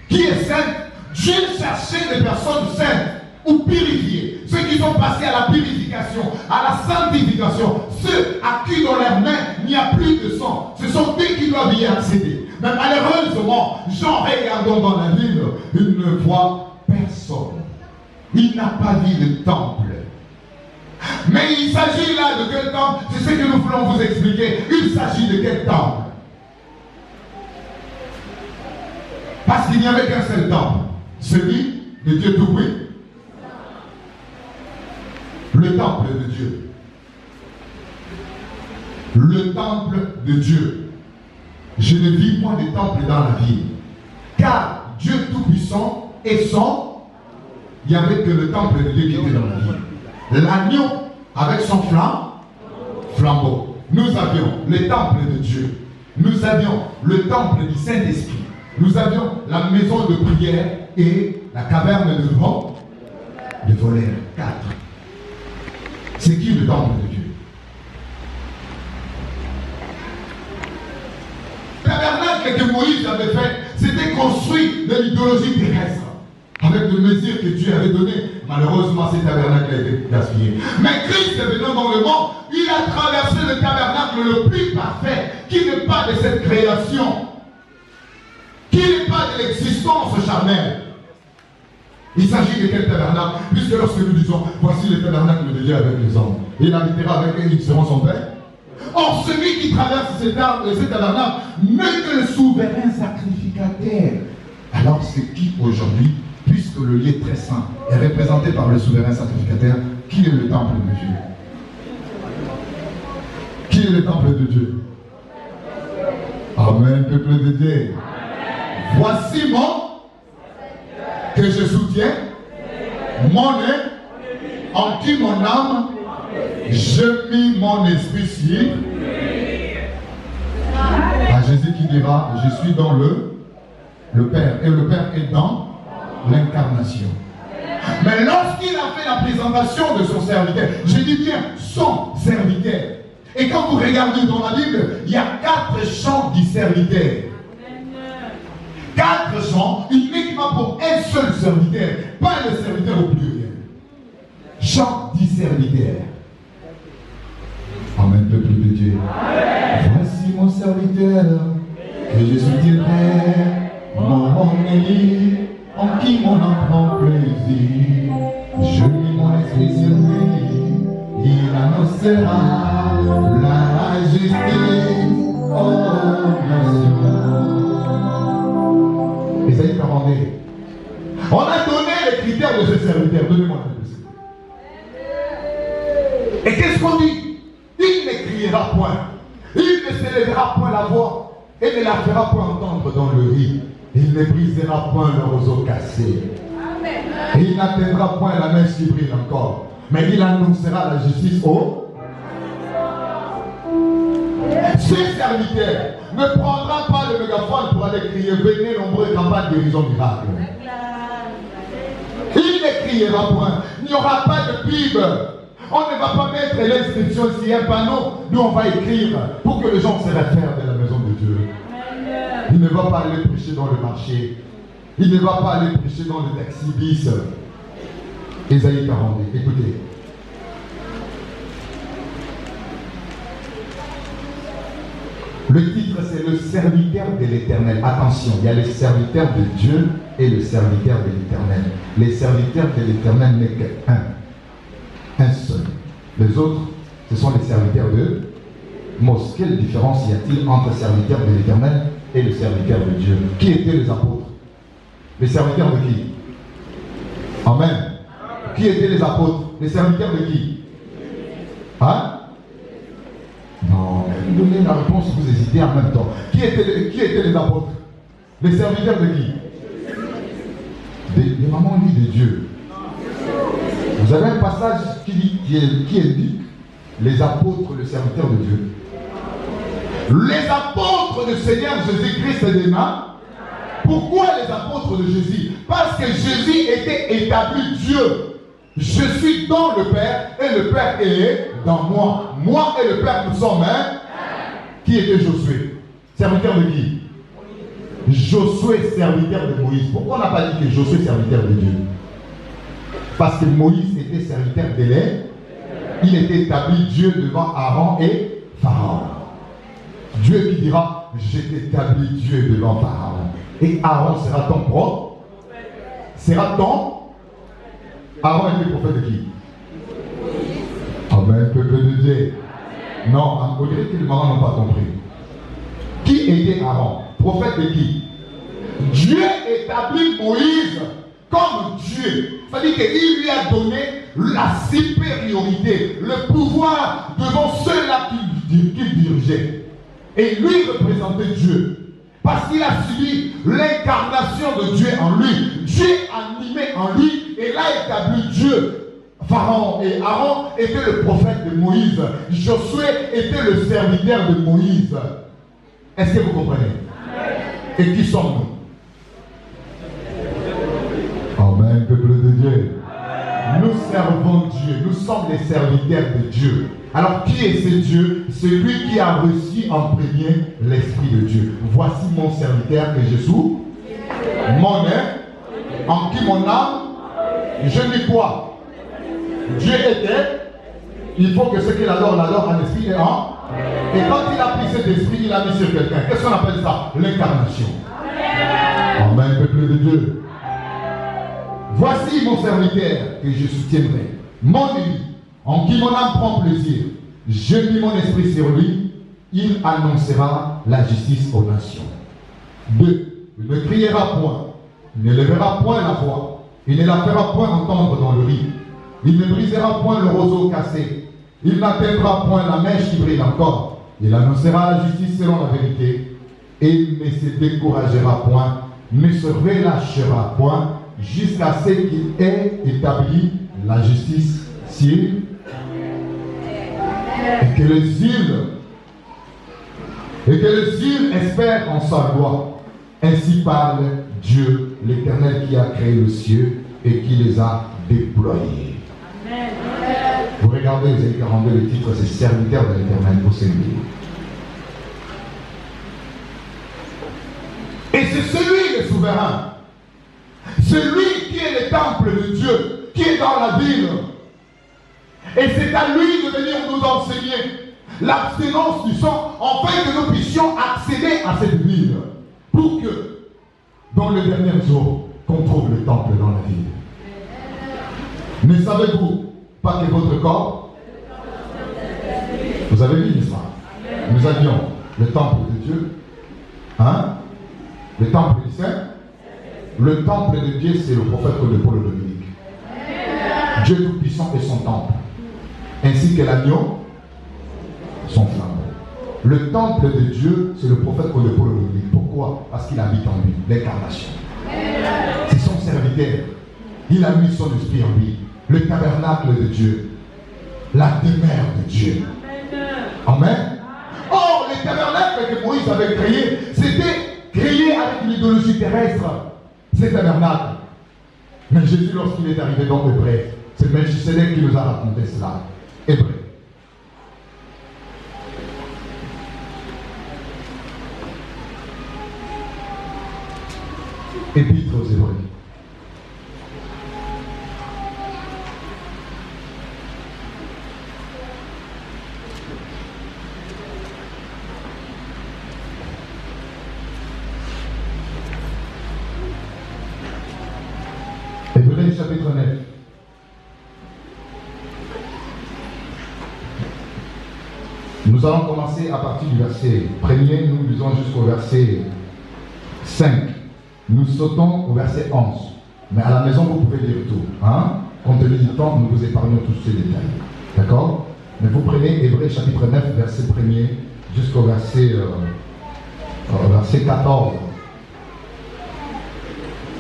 qui est sainte, Dieu cherchait des personnes saintes ou purifiées. Ceux qui sont passés à la purification, à la sanctification, ceux à qui dans leurs mains il n'y a plus de sang, ce sont eux qui doivent y accéder. Mais malheureusement, Jean regardant dans la ville, il ne voit personne. Il n'a pas vu le temple. Mais il s'agit là de quel temple? C'est ce que nous voulons vous expliquer. Il s'agit de quel temple? Parce qu'il n'y avait qu'un seul temple, celui de Dieu Tout-Puissant. Le temple de Dieu. Le temple de Dieu. Je ne vis point de temple dans la ville. Car Dieu Tout-Puissant est son. Il n'y avait que le temple de Dieu qui était dans la ville. L'agneau avec son flambeau. nous avions le temple de Dieu, nous avions le temple du Saint-Esprit, nous avions la maison de prière et la caverne de voleurs. 4. C'est qui le temple de Dieu? Le tabernacle que Moïse avait fait, c'était construit de l'idéologie terrestre, avec les mesures que Dieu avait données. Malheureusement, ces tabernacles a été gaspillé. Mais Christ venant dans le monde, il a traversé le tabernacle le plus parfait, qui n'est pas de cette création, qui n'est pas de l'existence charnelle. Il s'agit de quel tabernacle? Puisque lorsque nous disons, voici le tabernacle de Dieu avec les hommes, il habitera avec eux, ils seront son Père. Or, celui qui traverse ce tabernacle n'est que le souverain sacrificateur. Alors, c'est qui aujourd'hui, puisque le lieu très saint est représenté par le souverain sacrificateur, qui est le temple de Dieu? Qui est le temple de Dieu? Amen, peuple de Dieu. Voici mon que je soutiens, mon œuvre, en qui mon âme, je mis mon esprit sur. À Jésus qui dira, je suis dans le Père, et le Père est dans l'incarnation. Mais lorsqu'il a fait la présentation de son serviteur, je dis bien son serviteur, et quand vous regardez dans la Bible, il y a 4 chants du serviteur. 4 chants uniquement pour un seul serviteur, pas le serviteur au pluriel. Chant du serviteur. Amen, peuple de Dieu. Voici mon serviteur, que je soutiendrai, mon Élie, en qui mon âme prend plaisir. Je mis mon esprit sur lui, il annoncera la justice aux nations. Ésaïe 42. On a donné les critères de ce serviteur. Donnez-moi un peu. Et qu'est-ce qu'on dit? Il ne criera point. Il ne s'élèvera point la voix et ne la fera point entendre dans le riz. Il ne brisera point le roseau cassé. Et il n'atteindra point la mèche qui brille encore. Mais il annoncera la justice au. Ce serviteur ne prendra pas le mégaphone pour aller crier venez nombreux campagnes de guérison miracle. Il ne criera point. Il n'y aura pas de Bible. On ne va pas mettre l'inscription sur un panneau. Nous on va écrire pour que les gens se réfèrent de la maison de Dieu. Il ne va pas aller prêcher dans le marché. Il ne va pas aller prêcher dans le taxi bis. Ésaïe 42. Écoutez. Le titre, c'est le serviteur de l'Éternel. Attention, il y a le serviteur de Dieu et le serviteur de l'Éternel. Les serviteurs de l'Éternel n'est qu'un seul. Les autres, ce sont les serviteurs de Mos. Quelle différence y a-t-il entre le serviteur de l'Éternel et le serviteur de Dieu? Qui étaient les apôtres? Les serviteurs de qui? Amen. Qui étaient les apôtres? Les serviteurs de qui? Hein? Non, vous donnez la réponse, vous hésitez en même temps. Qui étaient les apôtres? Les serviteurs de qui? Des mamans dit de Dieu. Vous avez un passage qui indique les apôtres, le serviteur de Dieu. Les apôtres du Seigneur Jésus-Christ et des mains. Pourquoi les apôtres de Jésus? Parce que Jésus était établi Dieu. Je suis dans le Père et le Père est dans moi. Moi et le Père, nous sommes un. Qui était Josué? Serviteur de qui? Josué, serviteur de Moïse. Pourquoi on n'a pas dit que Josué, serviteur de Dieu? Parce que Moïse était serviteur d'Élève. Il était établi Dieu devant Aaron et Pharaon. Dieu qui dira, je t'établis Dieu devant Pharaon. Et Aaron sera ton propre. Sera ton. Aaron était prophète de qui? Amen, peuple de Dieu. Non, on dirait que les mamans n'ont pas compris. Qui était Aaron? Prophète de qui? Dieu établit Moïse comme Dieu. C'est-à-dire qu'il lui a donné la supériorité, le pouvoir devant ceux-là qu'il dirigeait. Et lui représentait Dieu. Parce qu'il a subi l'incarnation de Dieu en lui. Dieu animé en lui. Et là établi Dieu Pharaon et Aaron étaient le prophète de Moïse. Josué était le serviteur de Moïse. Est-ce que vous comprenez? Et qui sommes-nous? Amen, peuple de Dieu. Nous servons Dieu. Nous sommes les serviteurs de Dieu. Alors, qui est ce Dieu? Celui qui a reçu en premier l'Esprit de Dieu. Voici mon serviteur que je suis. Mon âme, en qui mon âme, je dis quoi? Dieu était. Il faut que ce qu'il adore, l'adore en esprit et en. Et quand il a pris cet esprit, il a mis sur quelqu'un. Qu'est-ce qu'on appelle ça? L'incarnation. Amen, peuple de Dieu. Voici mon serviteur que je soutiendrai. Mon ami, en qui mon âme prend plaisir. Je mis mon esprit sur lui. Il annoncera la justice aux nations. 2. Il ne criera point. Il ne lèvera point la voix. Il ne la fera point entendre dans le riz. Il ne brisera point le roseau cassé. Il n'atteindra point la mèche qui brille encore. Il annoncera la justice selon la vérité. Et il ne se découragera point, ne se relâchera point, jusqu'à ce qu'il ait établi la justice sur. Et que les îles espèrent en sa loi. Ainsi parle Dieu, l'Éternel, qui a créé le ciel et qui les a déployés. Amen. Vous regardez Ésaïe 42, le titre, c'est serviteur de l'Éternel pour servir. Et c'est celui le souverain, celui qui est le temple de Dieu, qui est dans la ville. Et c'est à lui de venir nous enseigner l'abstinence du sang, afin que nous puissions accéder à cette ville, pour que, dans le dernier jour, qu'on trouve le temple dans la ville. Ne savez-vous pas que votre corps, vous avez vu, n'est-ce pas? Nous avions le temple de Dieu, hein? Le temple du Saint. Le temple de Dieu, c'est le prophète de Paul Dominique. Dieu Tout-Puissant est son temple, ainsi que l'agneau, son flambeau. Le temple de Dieu, c'est le prophète de Paul Dominique. Pourquoi? Parce qu'il habite en lui, l'incarnation. C'est son serviteur. Il a mis son esprit en lui. Le tabernacle de Dieu, la demeure de Dieu. Amen. Or, le tabernacle que Moïse avait créé, c'était créé avec l'idéologie terrestre. C'est tabernacle. Mais Jésus, lorsqu'il est arrivé dans Hébreu, c'est Melchisedec qui nous a raconté cela. Hébreu. Épître aux Hébreux. Hébreux chapitre 9. Nous allons commencer à partir du verset 1er, nous lisons jusqu'au verset 5. Nous sautons au verset 11. Mais à la maison, vous pouvez lire tout. Hein? Compte tenu du temps, nous vous épargnons tous ces détails. D'accord? Mais vous prenez Hébreux chapitre 9, verset 1er, jusqu'au verset 14.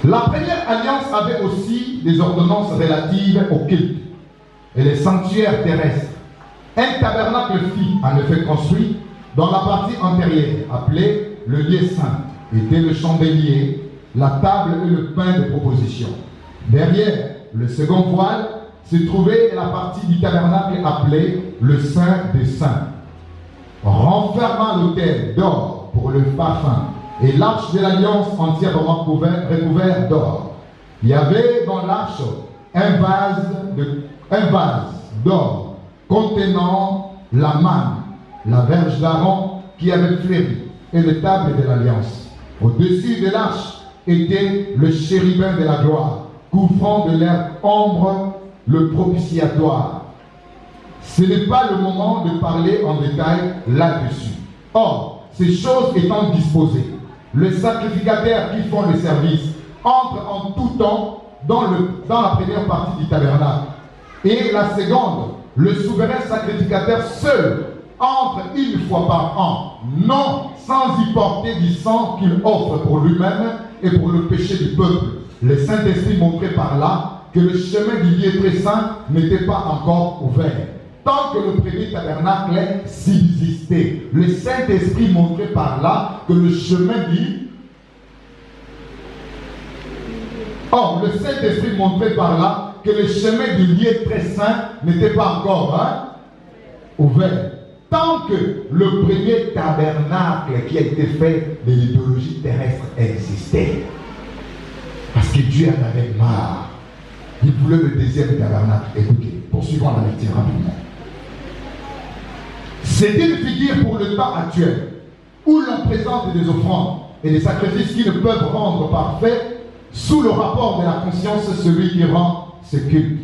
La première alliance avait aussi des ordonnances relatives au culte et les sanctuaires terrestres. Un tabernacle fut en effet construit dans la partie antérieure, appelée le lieu saint, était le chandelier, la table et le pain de proposition. Derrière le second voile se trouvait la partie du tabernacle appelée le Saint des Saints, renfermant l'autel d'or pour le parfum et l'arche de l'alliance entièrement recouvert d'or. Il y avait dans l'arche un vase d'or contenant la manne, la verge d'Aaron qui avait fleuri et le table de l'alliance. Au-dessus de l'arche était le chérubin de la gloire, couvrant de l'air ombre le propitiatoire. Ce n'est pas le moment de parler en détail là-dessus. Or, ces choses étant disposées, les sacrificateurs qui font le service entrent en tout temps dans la première partie du tabernacle. Et la seconde, le souverain sacrificateur seul entre une fois par an, non sans y porter du sang qu'il offre pour lui-même et pour le péché du peuple. Le Saint-Esprit montré par là que le chemin du lieu très saint n'était pas encore ouvert. Tant que le premier tabernacle subsistait, le Saint-Esprit montrait par là que le chemin du... Or, le Saint-Esprit montrait par là que le chemin du lieu très saint n'était pas encore ouvert. Tant que le premier tabernacle qui a été fait de l'idéologie terrestre existait. Parce que Dieu en avait marre. Il voulait le deuxième tabernacle. Écoutez, poursuivons la lecture rapidement. C'était une figure pour le temps actuel, où l'on présente des offrandes et des sacrifices qui ne peuvent rendre parfait sous le rapport de la conscience celui qui rend ce culte.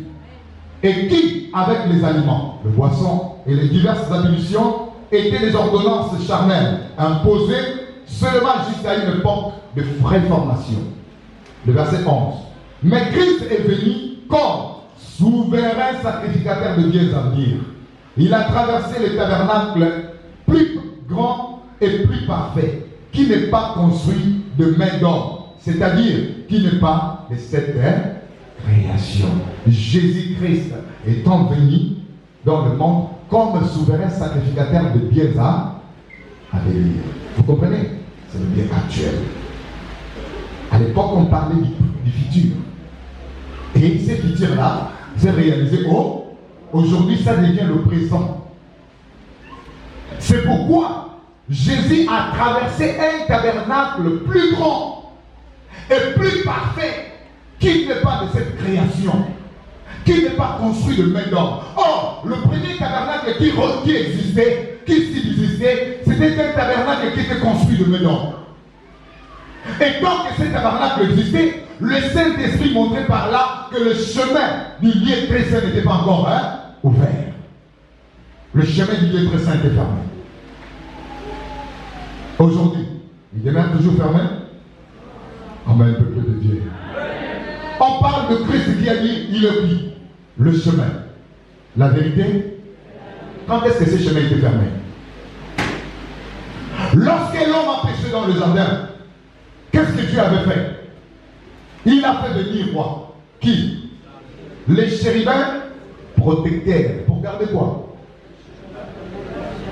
Et qui, avec les aliments, le boisson et les diverses ablutions, étaient des ordonnances charnelles imposées seulement jusqu'à une époque de réformation. Le verset 11. Mais Christ est venu comme souverain sacrificateur de biens à venir. Il a traversé le tabernacle plus grand et plus parfait, qui n'est pas construit de main d'homme, c'est-à-dire qui n'est pas de cette création. Jésus-Christ étant venu dans le monde comme souverain sacrificateur de biens à venir. Vous comprenez? C'est le bien actuel. À l'époque, on parlait du futur. Et ce futur-là s'est réalisé aujourd'hui, ça devient le présent. C'est pourquoi Jésus a traversé un tabernacle plus grand et plus parfait, qui n'est pas de cette création, qui n'est pas construit de main d'homme. Or, le premier tabernacle qui existait, qui subsistait, c'était un tabernacle qui était construit de main d'homme. Et tant que ce tabernacle existait, le Saint-Esprit montrait par là que le chemin du lieu très saint n'était pas encore ouvert. Le chemin du lieu très saint était fermé. Aujourd'hui, il demeure toujours fermé. Amen, peuple de Dieu. On parle de Christ qui a dit, il est dit, le chemin. La vérité, quand est-ce que ce chemin était fermé? Lorsque l'homme a péché dans le jardin, qu'est-ce que Dieu avait fait? Il a fait venir quoi? Qui? Les chérubins protecteurs. Pour garder quoi?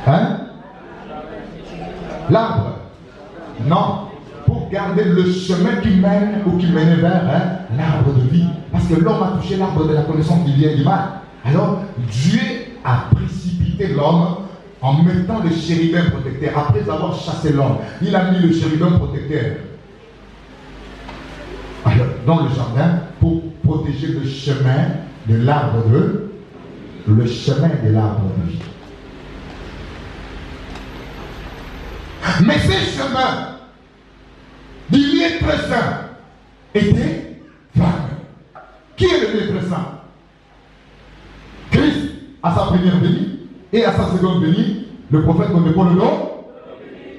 Hein? L'arbre? Non. Pour garder le chemin qui mène ou qui mène vers l'arbre de vie. Parce que l'homme a touché l'arbre de la connaissance du bien et du mal. Alors, Dieu a précipité l'homme en mettant le chérubin protecteur. Après avoir chassé l'homme, il a mis le chérubin protecteur dans le jardin pour protéger le chemin de l'arbre le chemin de l'arbre de vie. Mais ces chemins du lieu très saint étaient fermés. Qui est le lieu très saint? Christ à sa première venue et à sa seconde venue, le prophète connaît pas le nom,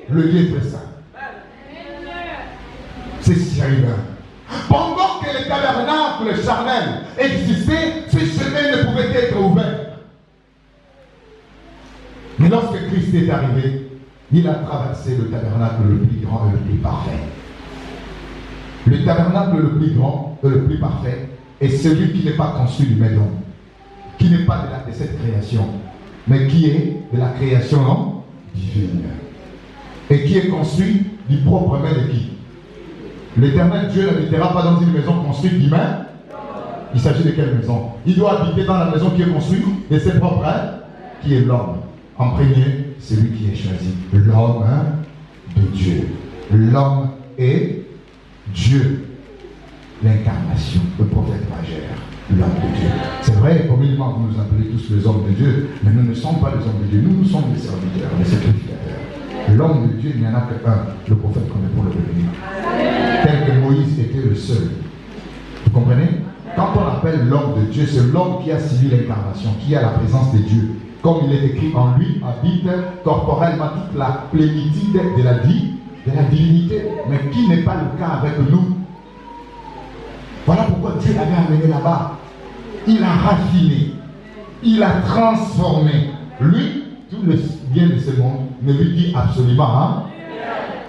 le lieu très saint. C'est sérieux. Pendant que les tabernacles charnels existaient, ce chemin ne pouvait être ouvert. Mais lorsque Christ est arrivé, il a traversé le tabernacle le plus grand et le plus parfait. Le tabernacle le plus grand et le plus parfait est celui qui n'est pas construit du maison, qui n'est pas de cette création, mais qui est de la création divine. Et qui est construit du propre main de qui? L'Éternel Dieu n'habitera pas dans une maison construite d'humains. Il s'agit de quelle maison? Il doit habiter dans la maison qui est construite de ses propres mains, qui est l'homme. En premier, celui qui est choisi. L'homme de Dieu. L'homme est Dieu. L'incarnation, le prophète majeur, l'homme de Dieu. C'est vrai, communément, vous nous appelez tous les hommes de Dieu, mais nous ne sommes pas les hommes de Dieu. Nous sommes les serviteurs, les sacrificateurs. L'homme de Dieu, il n'y en a qu'un, le prophète qu'on est pour le devenir. Tel que Moïse était le seul. Vous comprenez? Quand on appelle l'homme de Dieu, c'est l'homme qui a suivi l'incarnation, qui a la présence de Dieu. Comme il est écrit, en lui habite corporellement toute la plénitude de la vie, de la divinité, mais qui n'est pas le cas avec nous. Voilà pourquoi Dieu l'avait amené là-bas. Il a raffiné, il a transformé. Lui, tout le bien de ce monde ne lui dit absolument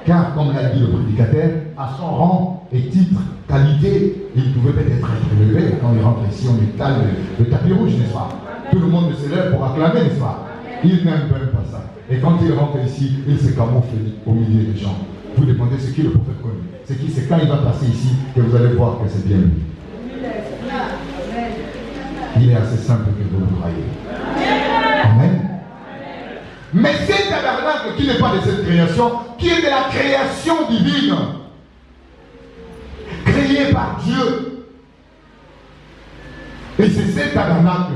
Car, comme l'a dit le prédicateur, à son rang et titre, qualité, il pouvait peut-être être élevé. Quand il rentre ici, on étale le tapis rouge, n'est-ce pas? Tout le monde se lève pour acclamer, n'est-ce pas? Il n'aime même pas ça. Et quand il rentre ici, il se camoufle au milieu des gens. Vous demandez ce qui est le prophète connu. C'est qui? C'est quand il va passer ici que vous allez voir que c'est bien lui. Il est assez simple que vous le croyez. Amen. Mais c'est tabernacle qui n'est pas de cette création, qui est de la création divine, créée par Dieu. Et c'est ce tabernacle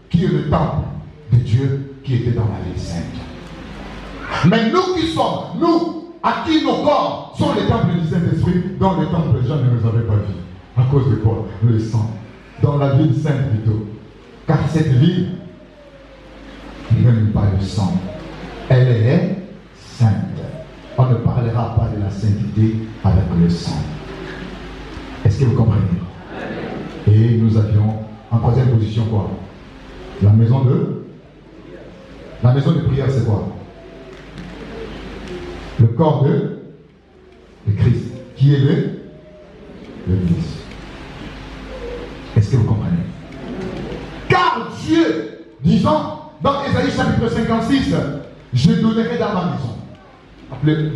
qui est le temple de Dieu qui était dans la ville sainte. Mais nous qui sommes, nous, à qui nos corps sont les temples du Saint-Esprit, dans le temple, les gens ne nous avaient pas vus. À cause de quoi? Le sang. Dans la ville sainte plutôt. Car cette ville n'aime pas le sang. Elle est sainte. On ne parlera pas de la sainteté avec le sang. Est-ce que vous comprenez? Et nous avions en troisième position quoi? La maison de prière, c'est quoi? Le corps de Christ, qui est l'Église. Est-ce que vous comprenez? Car Dieu, disant dans Ésaïe chapitre 56, je donnerai dans ma maison.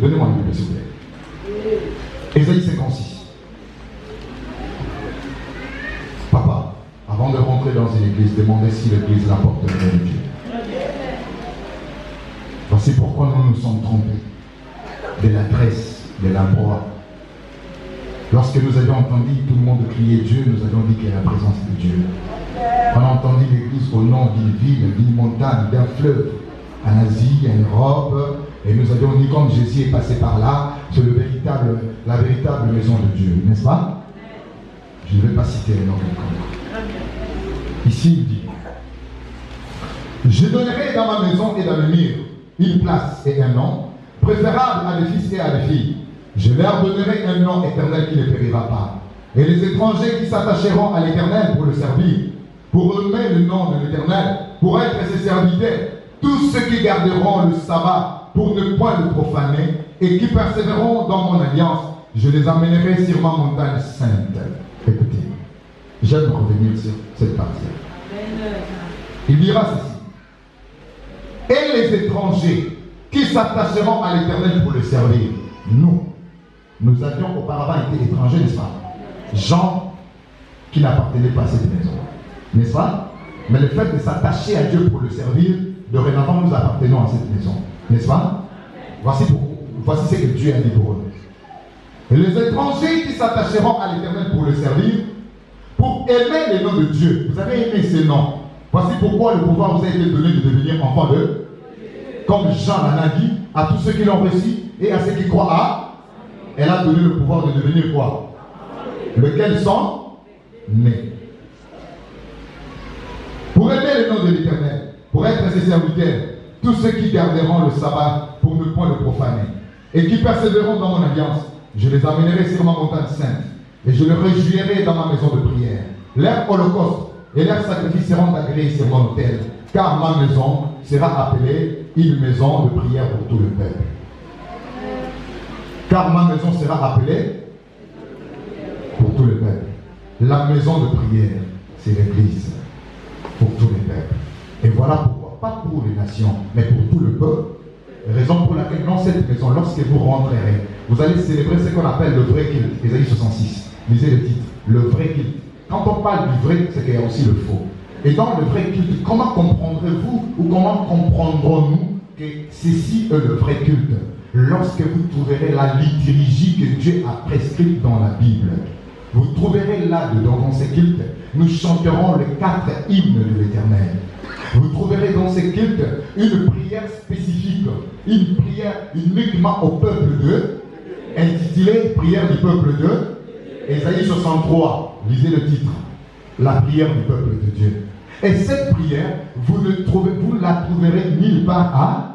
Donnez-moi une Bible, s'il vous plaît. Ésaïe 56. Papa, avant de rentrer dans une église, demandez si l'église la porte de Dieu. Voici pourquoi nous nous sommes trompés de l'adresse, de l'endroit. Lorsque nous avions entendu tout le monde crier Dieu, nous avions dit qu'il y a la présence de Dieu. On a entendu l'église au nom d'une ville, d'une montagne, d'un fleuve, en Asie, en Europe, et nous avions dit comme Jésus est passé par là, c'est la véritable maison de Dieu, n'est-ce pas? Je ne vais pas citer les noms de l'école. Ici, il dit, je donnerai dans ma maison et dans le mur une place et un nom, préférable à des fils et à des filles. Je leur donnerai un nom éternel qui ne périra pas. Et les étrangers qui s'attacheront à l'Éternel pour le servir, pour aimer le nom de l'Éternel, pour être ses serviteurs, tous ceux qui garderont le sabbat pour ne point le profaner et qui persévéreront dans mon alliance, je les amènerai sur ma montagne sainte. Écoutez, j'aime revenir sur cette partie. Il dira ceci. Et les étrangers qui s'attacheront à l'Éternel pour le servir. Nous avions auparavant été étrangers, n'est-ce pas? Gens qui n'appartenaient pas à cette maison, n'est-ce pas? Mais le fait de s'attacher à Dieu pour le servir, dorénavant nous appartenons à cette maison, n'est-ce pas? Voici ce que Dieu a dit pour eux. Et les étrangers qui s'attacheront à l'Éternel pour le servir, pour aimer les noms de Dieu. Vous avez aimé ces noms. Voici pourquoi le pouvoir vous a été donné de devenir enfant de, comme Jean l'a dit, à tous ceux qui l'ont reçu et à ceux qui croient à, elle a donné le pouvoir de devenir quoi? Lequel sont nés. Pour aimer le nom de l'Éternel, pour être ses serviteurs, tous ceux qui garderont le sabbat pour ne point le profaner, et qui persévéreront dans mon alliance, je les amènerai sur ma montagne sainte, et je les réjouirai dans ma maison de prière. Leurs holocaustes et leurs sacrifices seront agréés sur mon autel, car ma maison sera appelée une maison de prière pour tout le peuple. Car ma maison sera appelée pour tout le peuple. La maison de prière, c'est l'église pour tous les peuples. Et voilà pourquoi, pas pour les nations, mais pour tout le peuple. Raison pour laquelle dans cette maison, lorsque vous rentrerez, vous allez célébrer ce qu'on appelle le vrai culte. Ésaïe 66. Lisez le titre, le vrai culte. Quand on parle du vrai, c'est qu'il y a aussi le faux. Et dans le vrai culte, comment comprendrez-vous ou comment comprendrons-nous que ceci est le vrai culte? Lorsque vous trouverez la liturgie que Dieu a prescrite dans la Bible. Vous trouverez là-dedans, dans ces cultes, nous chanterons les 4 hymnes de l'Éternel. Vous trouverez dans ces cultes une prière spécifique, une prière uniquement au peuple de, intitulée Prière du peuple de, Ésaïe 63. Lisez le titre, la prière du peuple de Dieu. Et cette prière, vous la trouverez nulle part à.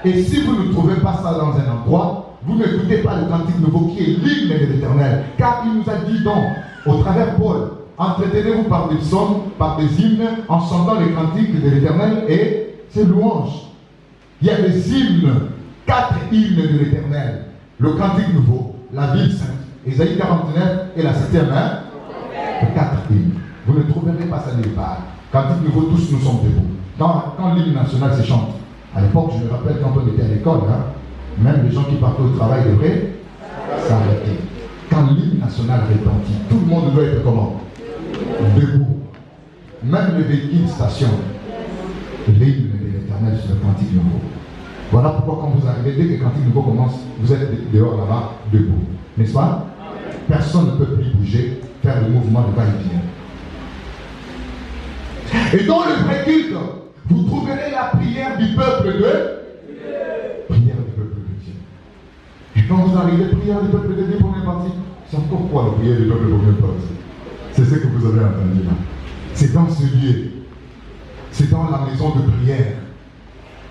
Et si vous ne trouvez pas ça dans un endroit, vous n'écoutez pas le cantique nouveau qui est l'hymne de l'Éternel. Car il nous a dit donc, au travers Paul, entretenez-vous par des psaumes, par des hymnes, en chantant les cantiques de l'Éternel et ses louanges. Il y a des hymnes, 4 hymnes de l'Éternel. le cantique nouveau, la ville sainte, Ésaïe 49 et la 7e main, les 4 hymnes. Vous ne trouverez pas ça nulle part. Cantique nouveau, tous nous sommes debout. Quand l'hymne national se chante, à l'époque, je me rappelle quand on était à l'école, même les gens qui partaient au travail devraient s'arrêter. Quand l'hymne national retentit, tout le monde doit être comment? Debout. Même les véhicules stationnent. L'hymne de l'Éternel sur le cantique nouveau. Voilà pourquoi quand vous arrivez, dès que le cantique nouveau commence, vous êtes dehors là-bas, debout. N'est-ce pas? Personne ne peut plus bouger, faire le mouvement de va-et-vient. Et dans le vrai culte, vous trouverez la prière du peuple de Dieu. Prière du peuple de Dieu. Et quand vous arrivez, prière du peuple de Dieu, première partie, c'est encore quoi la prière du peuple, première partie? C'est ce que vous avez entendu là. C'est dans ce lieu, c'est dans la maison de prière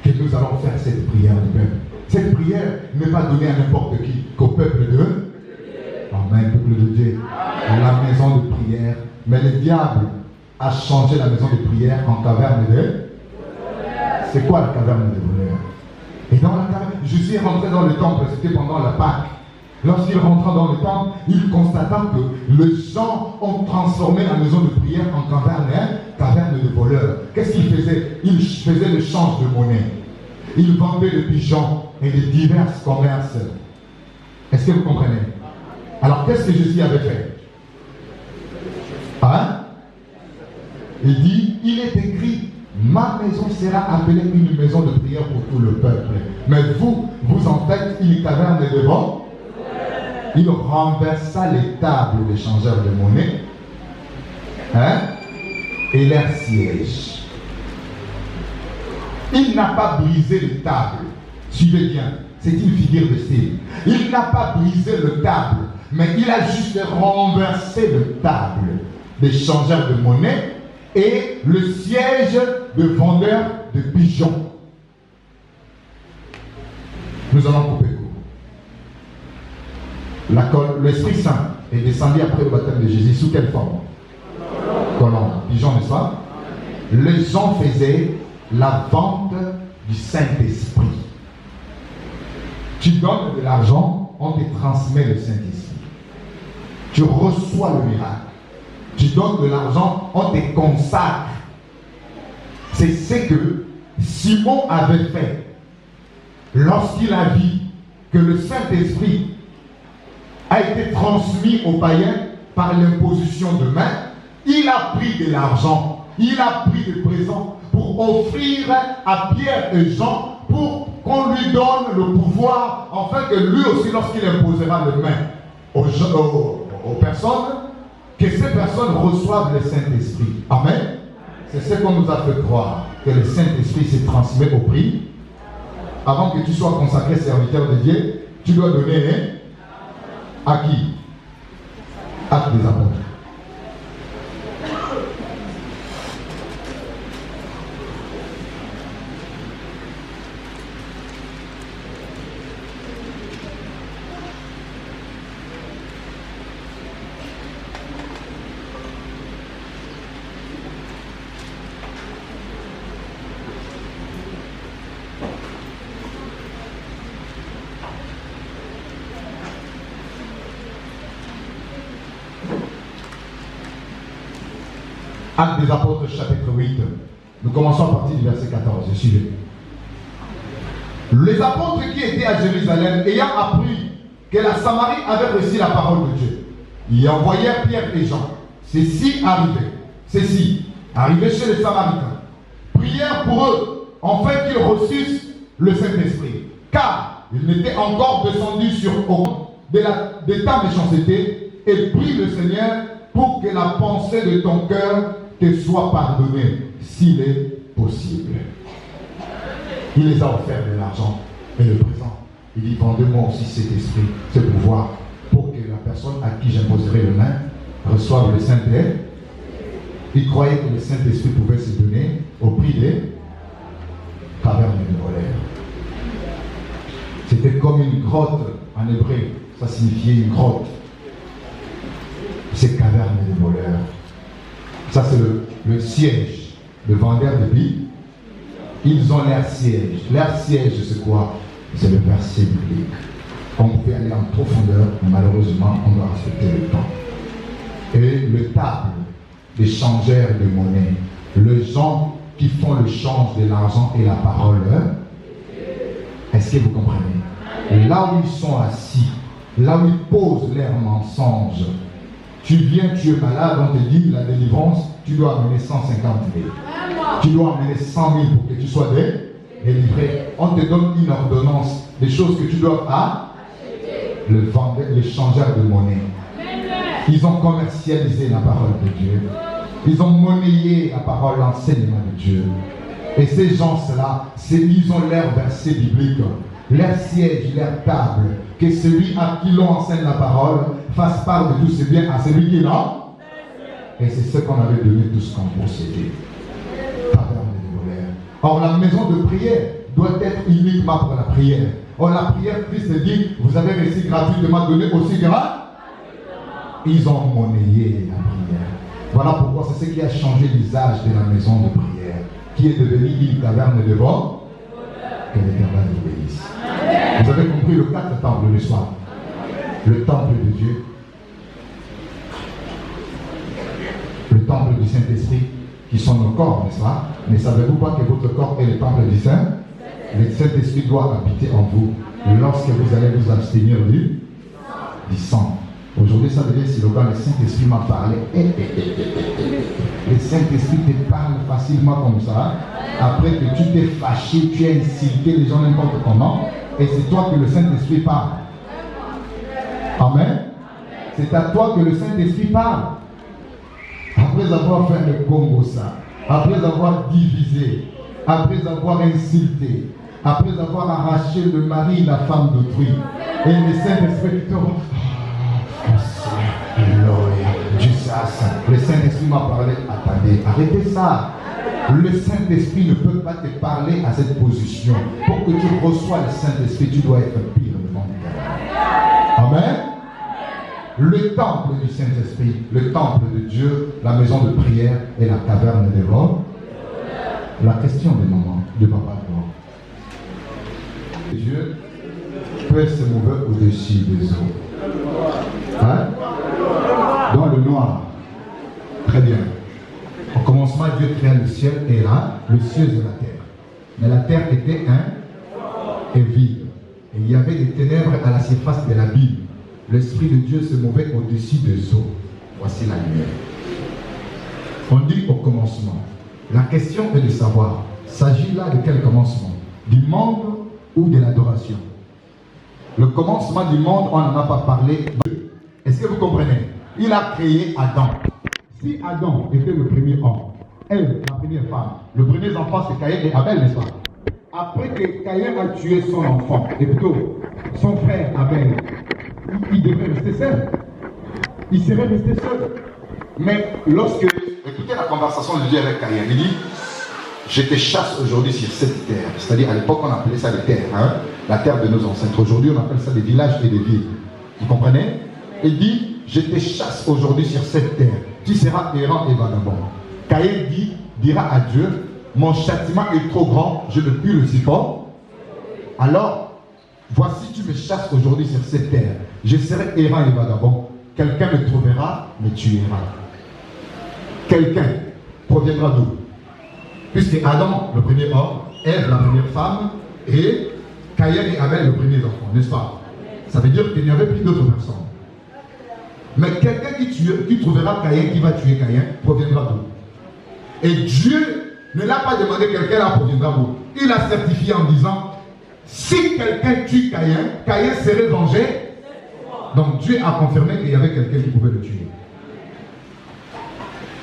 que nous allons faire cette prière du peuple. Cette prière n'est pas donnée à n'importe qui, qu'au peuple de Dieu. Amen, peuple de Dieu. La maison de prière. Mais le diable a changé la maison de prière en caverne de... C'est quoi la caverne des voleurs? Et dans la caverne, Jésus est rentré dans le temple, c'était pendant la Pâque. Lorsqu'il rentra dans le temple, il constata que les gens ont transformé la maison de prière en caverne de voleurs. Qu'est-ce qu'il faisait? Il faisait le change de monnaie. Il vendait des pigeons et de divers commerces. Est-ce que vous comprenez? Alors qu'est-ce que Jésus avait fait? Hein? Il dit, il est écrit, ma maison sera appelée une maison de prière pour tout le peuple. Mais vous en faites une caverne de voleurs. Il renversa les tables des changeurs de monnaie et leurs sièges. Il n'a pas brisé les tables. Suivez bien, c'est une figure de style. Il n'a pas brisé le table, mais il a juste renversé le table des changeurs de monnaie et le siège de vendeurs de pigeons. Nous allons couper court. L'Esprit Saint est descendu après le baptême de Jésus sous quelle forme? Colombe. Pigeon, n'est-ce pas? Les gens faisaient la vente du Saint-Esprit. Tu donnes de l'argent, on te transmet le Saint-Esprit. Tu reçois le miracle. Tu donnes de l'argent, on te consacre. C'est ce que Simon avait fait lorsqu'il a vu que le Saint-Esprit a été transmis aux païens par l'imposition de main. Il a pris de l'argent, il a pris des présents pour offrir à Pierre et Jean pour qu'on lui donne le pouvoir, afin que lui aussi, lorsqu'il imposera les mains aux personnes, que ces personnes reçoivent le Saint-Esprit. Amen. C'est ce qu'on nous a fait croire, que le Saint-Esprit s'est transmis au prix. Avant que tu sois consacré serviteur de Dieu, tu dois donner à qui? Actes des apôtres. Actes des apôtres, chapitre 8. Nous commençons à partir du verset 14. Suivez. Les apôtres qui étaient à Jérusalem, ayant appris que la Samarie avait reçu la parole de Dieu, y envoyèrent Pierre et Jean. Ceux-ci arrivaient chez les Samaritains, prièrent pour eux, afin qu'ils reçussent le Saint-Esprit, car ils n'étaient encore descendus sur aucun de ta méchanceté, et prie le Seigneur pour que la pensée de ton cœur te soit pardonnée, s'il est possible. Il les a offert de l'argent et le présent. Il dit, vendez-moi aussi cet esprit, ce pouvoir, pour que la personne à qui j'imposerai les mains reçoive le Saint-Esprit. Il croyait que le Saint-Esprit pouvait se donner au prix des cavernes de voleurs. C'était comme une grotte en hébreu, ça signifiait une grotte. Ces cavernes de voleurs. Ça, c'est le siège de vendeurs de billes. Ils ont leur siège. Leur siège, c'est quoi? C'est le verset biblique. On pouvait aller en profondeur, mais malheureusement, on doit respecter le temps. Et le table des changeurs de monnaie, les gens qui font le change de l'argent et la parole, est-ce que vous comprenez? Là où ils sont assis, là où ils posent leurs mensonges, tu viens, tu es malade, on te dit la délivrance, tu dois amener 150 000. Tu dois amener 100 000 pour que tu sois délivré. On te donne une ordonnance, des choses que tu dois le vendeur, les changeurs de monnaie. Ils ont commercialisé la parole de Dieu. Ils ont monnayé la parole, l'enseignement de Dieu. Et ces gens-là, ils ont leur verset biblique, leur siège, leur table. Que celui à qui l'on enseigne la parole fasse part de tout ce bien à celui qui l'a. Et c'est ce qu'on avait donné tous comme procédé. Or, la maison de prière doit être uniquement pour la prière. Or, la prière, Christ dit, vous avez reçu gratuitement, donné aussi gratuitement. Ils ont monnayé la prière. Voilà pourquoi c'est ce qui a changé l'usage de la maison de prière, qui est devenue une caverne de vol, que l'Éternel obéisse. Vous avez compris le 4 temple du soir. Le temple de Dieu, le temple du Saint-Esprit, qui sont nos corps, n'est-ce pas? Mais savez-vous pas que votre corps est le temple du Saint? Le Saint-Esprit doit habiter en vous lorsque vous allez vous abstenir du sang. Aujourd'hui, ça devient si le Saint-Esprit m'a parlé. Le Saint-Esprit te parle facilement comme ça. Après que tu t'es fâché, tu as insulté les gens n'importe comment. Et c'est toi que le Saint-Esprit parle. Amen. C'est à toi que le Saint-Esprit parle. Après avoir fait le Congo ça, après avoir divisé, après avoir insulté, après avoir arraché le mari et la femme d'autrui, et le Saint-Esprit te dit, le Saint-Esprit m'a parlé, attendez, arrêtez ça. Le Saint-Esprit ne peut pas te parler à cette position. Pour que tu reçois le Saint-Esprit, tu dois être pire devant Dieu. Amen. Le temple du Saint-Esprit, le temple de Dieu, la maison de prière et la caverne des rois. La question de maman, de papa, Dieu peut se mouvoir au-dessus des eaux. Hein? Dans le noir. Très bien. Au commencement, Dieu créa le ciel et le ciel et la terre. Mais la terre était et vide. Et il y avait des ténèbres à la surface de l'abîme. L'Esprit de Dieu se mouvait au-dessus des eaux. Voici la lumière. On dit au commencement. La question est de savoir, s'agit là de quel commencement? Du monde ou de l'adoration? Le commencement du monde, on n'en a pas parlé. Est-ce que vous comprenez? Il a créé Adam. Si Adam était le premier homme, elle, la première femme, le premier enfant c'est Caïn et Abel, n'est-ce pas? Après que Caïn a tué son enfant, et plutôt son frère Abel, il devrait rester seul. Il serait resté seul. Mais lorsque, écoutez la conversation de Dieu avec Caïn, il dit, je te chasse aujourd'hui sur cette terre. C'est-à-dire, à l'époque, on appelait ça les terres, hein? La terre de nos ancêtres. Aujourd'hui, on appelle ça des villages et des villes. Vous comprenez? Il dit, je te chasse aujourd'hui sur cette terre. Tu seras errant et vagabond. Caïn dira à Dieu, mon châtiment est trop grand, je ne puis le supporter. Alors, voici, tu me chasses aujourd'hui sur cette terre. Je serai errant et vagabond. Quelqu'un me trouvera, me tuera. Quelqu'un proviendra d'où? Puisque Adam, le premier homme, Ève, la première femme, et Caïn et Abel, le premier enfant, n'est-ce pas? Ça veut dire qu'il n'y avait plus d'autres personnes. Mais quelqu'un qui trouvera Caïn, qui va tuer Caïn, proviendra d'où? Et Dieu ne l'a pas demandé quelqu'un là proviendra d'où. Il a certifié en disant, si quelqu'un tue Caïn, Caïn serait vengé. Donc Dieu a confirmé qu'il y avait quelqu'un qui pouvait le tuer.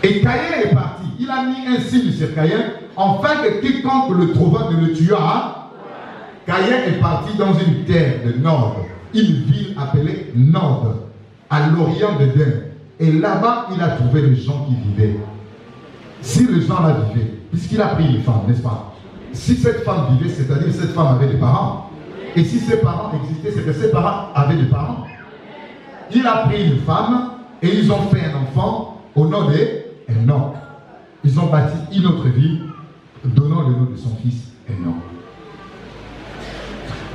Et Caïn est parti. Il a mis un signe sur Caïn, afin que quiconque le trouva ne le tuera. Caïn est parti dans une terre de Nord, une ville appelée Nord, à l'orient d'Éden. Et là-bas, il a trouvé les gens qui vivaient. Si les gens là vivaient, puisqu'il a pris une femme, n'est-ce pas? Si cette femme vivait, c'est-à-dire que cette femme avait des parents. Et si ses parents existaient, c'est que ses parents avaient des parents. Il a pris une femme et ils ont fait un enfant au nom d'Enoch. Ils ont bâti une autre ville, donnant le nom de son fils Enoch.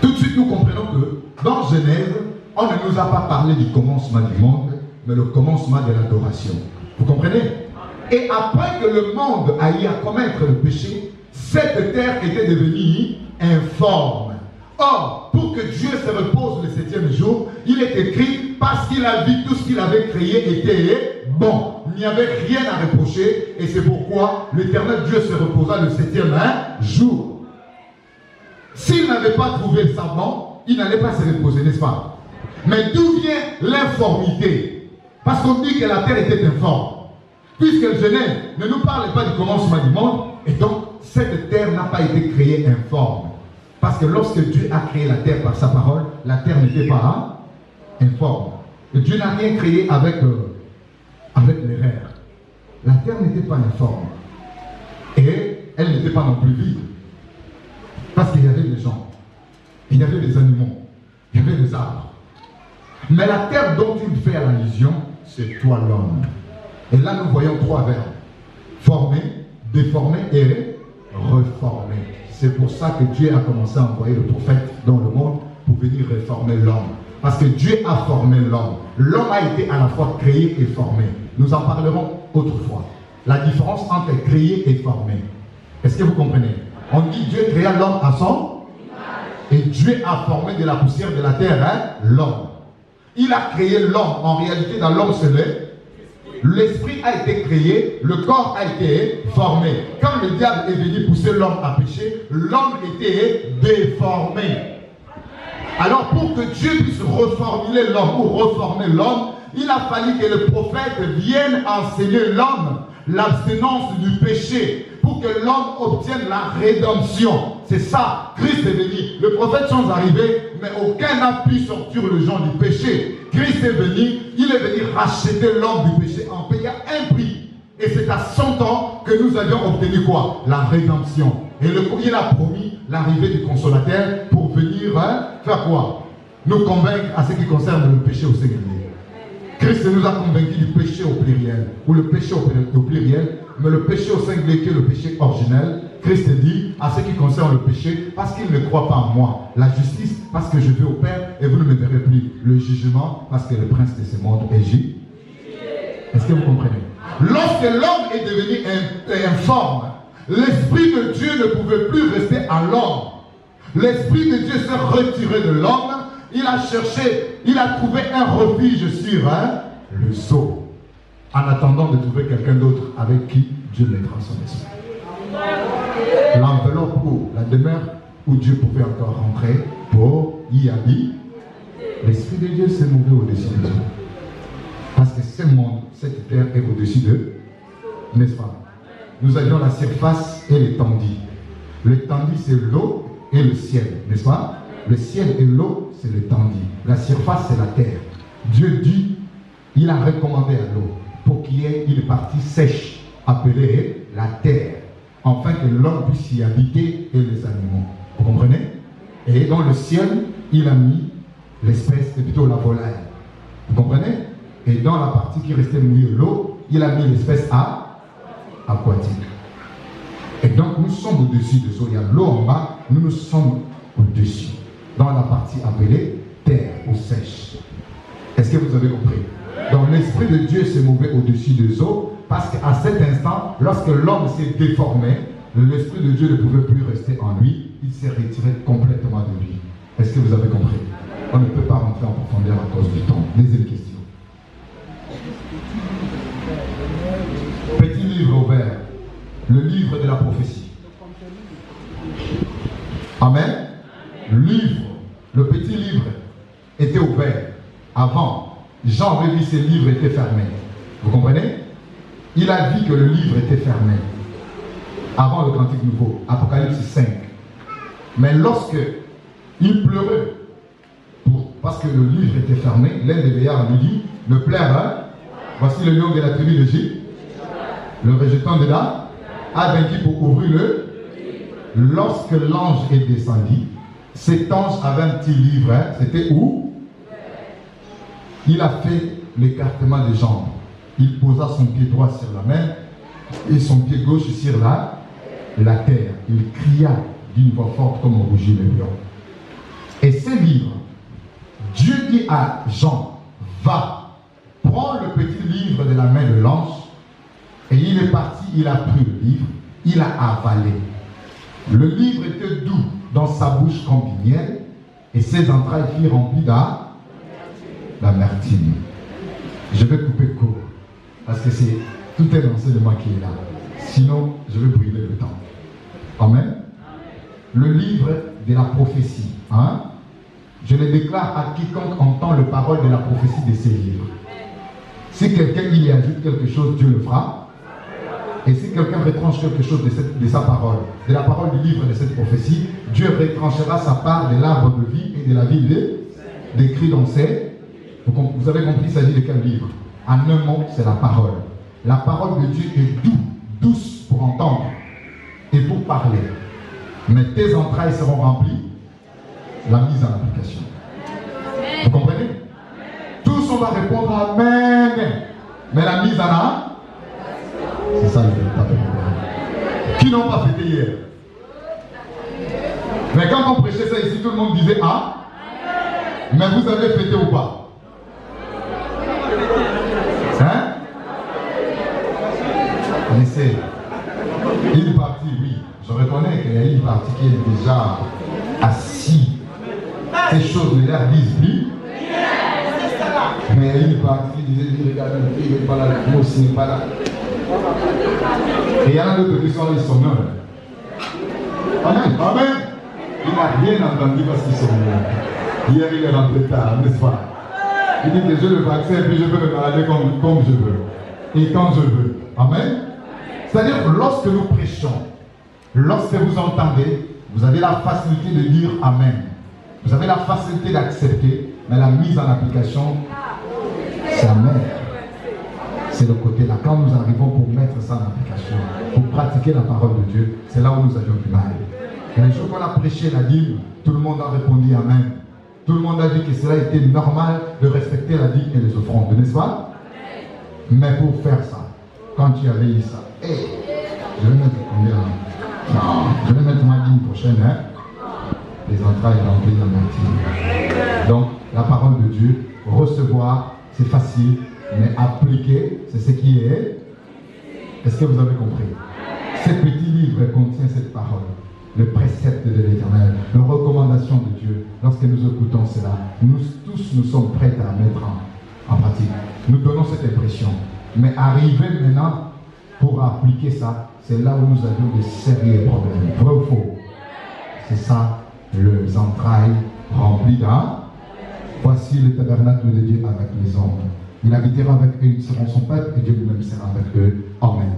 Tout de suite, nous comprenons que dans Genèse, on ne nous a pas parlé du commencement du monde, mais le commencement de l'adoration. Vous comprenez? Et après que le monde a eu à commettre le péché, cette terre était devenue informe. Or, pour que Dieu se repose le 7e jour, il est écrit, parce qu'il a vu tout ce qu'il avait créé était bon. Il n'y avait rien à reprocher, et c'est pourquoi l'Éternel Dieu se reposa le 7e jour. S'il n'avait pas trouvé ça bon, il n'allait pas se reposer, n'est-ce pas? Mais d'où vient l'informité? Parce qu'on dit que la terre était informe. Puisque le Genèse ne nous parle pas du commencement du monde, et donc cette terre n'a pas été créée informe. Parce que lorsque Dieu a créé la terre par sa parole, la terre n'était pas informe. Et Dieu n'a rien créé avec l'erreur. La terre n'était pas informe. Et elle n'était pas non plus vide. Parce qu'il y avait des gens, il y avait des animaux, il y avait des arbres. Mais la terre dont il fait allusion, c'est toi l'homme. Et là nous voyons 3 verbes. Former, déformer et reformer. C'est pour ça que Dieu a commencé à envoyer le prophète dans le monde pour venir réformer l'homme. Parce que Dieu a formé l'homme. L'homme a été à la fois créé et formé. Nous en parlerons autrefois. La différence entre créé et formé. Est-ce que vous comprenez? On dit Dieu créa l'homme à son et Dieu a formé de la poussière de la terre l'homme. Il a créé l'homme. En réalité, dans l'homme, c'est l'esprit a été créé, le corps a été formé. Quand le diable est venu pousser l'homme à pécher, l'homme était déformé. Alors pour que Dieu puisse reformuler l'homme ou reformer l'homme, il a fallu que le prophète vienne enseigner l'homme l'abstinence du péché pour que l'homme obtienne la rédemption. C'est ça, Christ est venu. Le prophète sont arrivés, mais aucun n'a pu sortir le gens du péché. Christ est venu, il est venu racheter l'homme du péché en payant un prix. Et c'est à 100 ans que nous avions obtenu quoi? La rédemption. Et il a promis l'arrivée du consolateur pour venir faire quoi? Nous convaincre à ce qui concerne le péché au singulier. Christ nous a convaincus du péché au pluriel, ou le péché au pluriel, mais le péché au singulier qui est le péché originel. Christ dit à ce qui concerne le péché, parce qu'il ne croit pas en moi. La justice, parce que je vais au Père et vous ne me verrez plus. Le jugement, parce que le prince de ce monde est jugé. Est-ce que vous comprenez? Lorsque l'homme est devenu informe, l'Esprit de Dieu ne pouvait plus rester en l'homme. L'Esprit de Dieu s'est retiré de l'homme. Il a cherché, il a trouvé un refuge sur le sceau, en attendant de trouver quelqu'un d'autre avec qui Dieu mettra son esprit. L'enveloppe ou la demeure où Dieu pouvait encore rentrer pour y habiter. L'Esprit de Dieu s'est mouvé au-dessus de Dieu. Parce que ce monde, cette terre est au-dessus d'eux, n'est-ce pas? Nous avions la surface et l'étendue. L'étendue, c'est l'eau et le ciel, n'est-ce pas? Le ciel et l'eau, c'est l'étendue. La surface, c'est la terre. Dieu dit, il a recommandé à l'eau pour qu'il y ait une partie sèche appelée la terre, afin que l'homme puisse y habiter et les animaux. Vous comprenez? Et dans le ciel, il a mis l'espèce, et plutôt la volaille. Vous comprenez? Et dans la partie qui restait mouillée, l'eau, il a mis l'espèce aquatique. Et donc nous sommes au-dessus de ça. Il y a l'eau en bas, nous sommes au-dessus. Dans la partie appelée terre ou sèche. Est-ce que vous avez compris? Donc l'Esprit de Dieu s'est mouvé au-dessus des eaux, parce qu'à cet instant, lorsque l'homme s'est déformé, l'Esprit de Dieu ne pouvait plus rester en lui, il s'est retiré complètement de lui. Est-ce que vous avez compris? On ne peut pas rentrer en profondeur à cause du temps. Deuxième question. Petit livre ouvert, le livre de la prophétie. Amen. Livre, le petit livre était ouvert. Avant, Jean avait vu ses livres étaient fermés. Vous comprenez? Il a vu que le livre était fermé. Avant le Cantique Nouveau, Apocalypse 5. Mais lorsque il pleurait, parce que le livre était fermé, l'un des veillards lui dit, ne pleure pas. Voici le lion de la tribu d'Égypte. Le rejetant de là a vaincu pour ouvrir le. Lorsque l'ange est descendu, cet ange avait un petit livre. C'était où? Il a fait l'écartement des jambes. Il posa son pied droit sur la mer et son pied gauche sur la terre. Il cria d'une voix forte comme un rugit de lion. Et ces livres, Dieu dit à Jean, va, prends le petit livre de la main de l'ange. Et il est parti, il a pris le livre, il a avalé. Le livre était doux dans sa bouche comme du miel, et ses entrailles furent remplies d'amertume. Je vais couper court, parce que c'est tout un enseignement qui est là. Sinon, je vais brûler le temps. Amen. Le livre de la prophétie. Hein? Je le déclare à quiconque entend le parole de la prophétie de ces livres. Si quelqu'un y ajoute quelque chose, Dieu le fera. Et si quelqu'un retranche quelque chose de sa parole, de la parole du livre de cette prophétie, Dieu retranchera sa part de l'arbre de vie et de la vie décrit dans ces... Vous avez compris, il s'agit de quel livre? En un mot, c'est la parole. La parole de Dieu est douce pour entendre et pour parler. Mais tes entrailles seront remplies, la mise en application. Vous comprenez? Tous on va répondre Amen. Mais la mise en application, c'est ça le véritable problème. Qui n'ont pas fêté hier? Mais quand on prêchait ça ici, tout le monde disait Ah. Mais vous avez fêté ou pas? Hein? Laissez. Une partie, oui. Je reconnais qu'il y a une partie qui est déjà assise. Ces choses ne leur disent plus. Mais il y a une partie qui disait regardez, il n'est pas là, moi aussi n'est pas là. Et il y en a d'autres qui sont là, ils sont là. Amen. Amen. Il n'a rien entendu parce qu'ils sont là. Hier, il est rentré tard, n'est-ce pas? Il dit que je le vaccin et puis je peux me balader comme je veux. Et quand je veux. Amen. C'est-à-dire que lorsque nous prêchons, lorsque vous entendez, vous avez la facilité de dire Amen. Vous avez la facilité d'accepter, mais la mise en application, c'est amer. C'est le côté là. Quand nous arrivons pour mettre ça en application, pour pratiquer la parole de Dieu, c'est là où nous avions du mal. Et le jour qu'on a prêché la dîme, tout le monde a répondu Amen. Tout le monde a dit que cela était normal de respecter la dîme et les offrandes, n'est-ce pas? Mais pour faire ça, quand tu avais eu ça, je vais mettre combien? Non, je vais mettre ma dîme prochaine, hein? Les entrailles remplies d'amertume. Donc, la parole de Dieu, recevoir, c'est facile, mais appliquer, c'est ce qui est. Est-ce que vous avez compris? Ce petit livre contient cette parole, le précepte de l'Éternel, la recommandation de Dieu. Lorsque nous écoutons cela, nous tous nous sommes prêts à mettre en pratique. Nous donnons cette impression. Mais arriver maintenant pour appliquer ça, c'est là où nous avions de sérieux problèmes. Vrai ou faux? C'est ça, les entrailles remplies d'un. Voici le tabernacle de Dieu avec les hommes. Il habitera avec eux, ils seront son peuple et Dieu lui-même sera avec eux. Amen.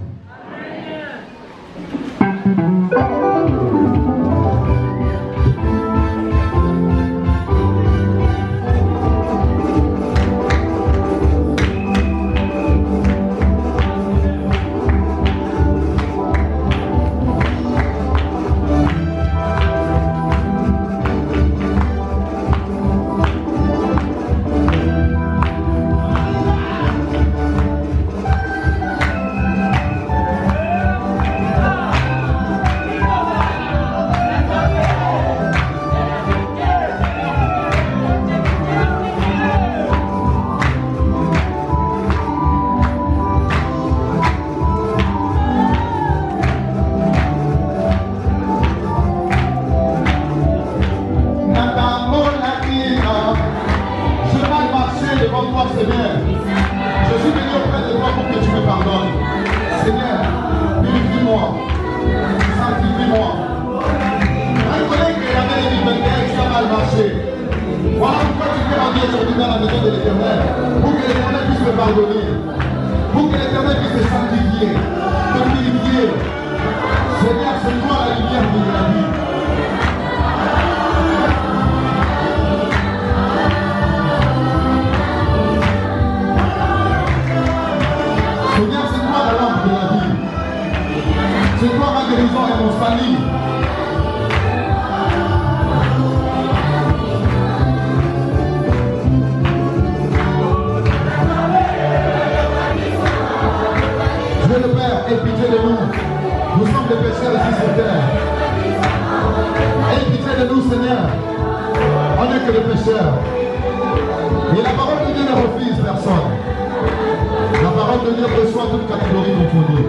On n'est que des pécheurs. Et la parole de Dieu ne refuse personne. La parole de Dieu reçoit toute catégorie confondue.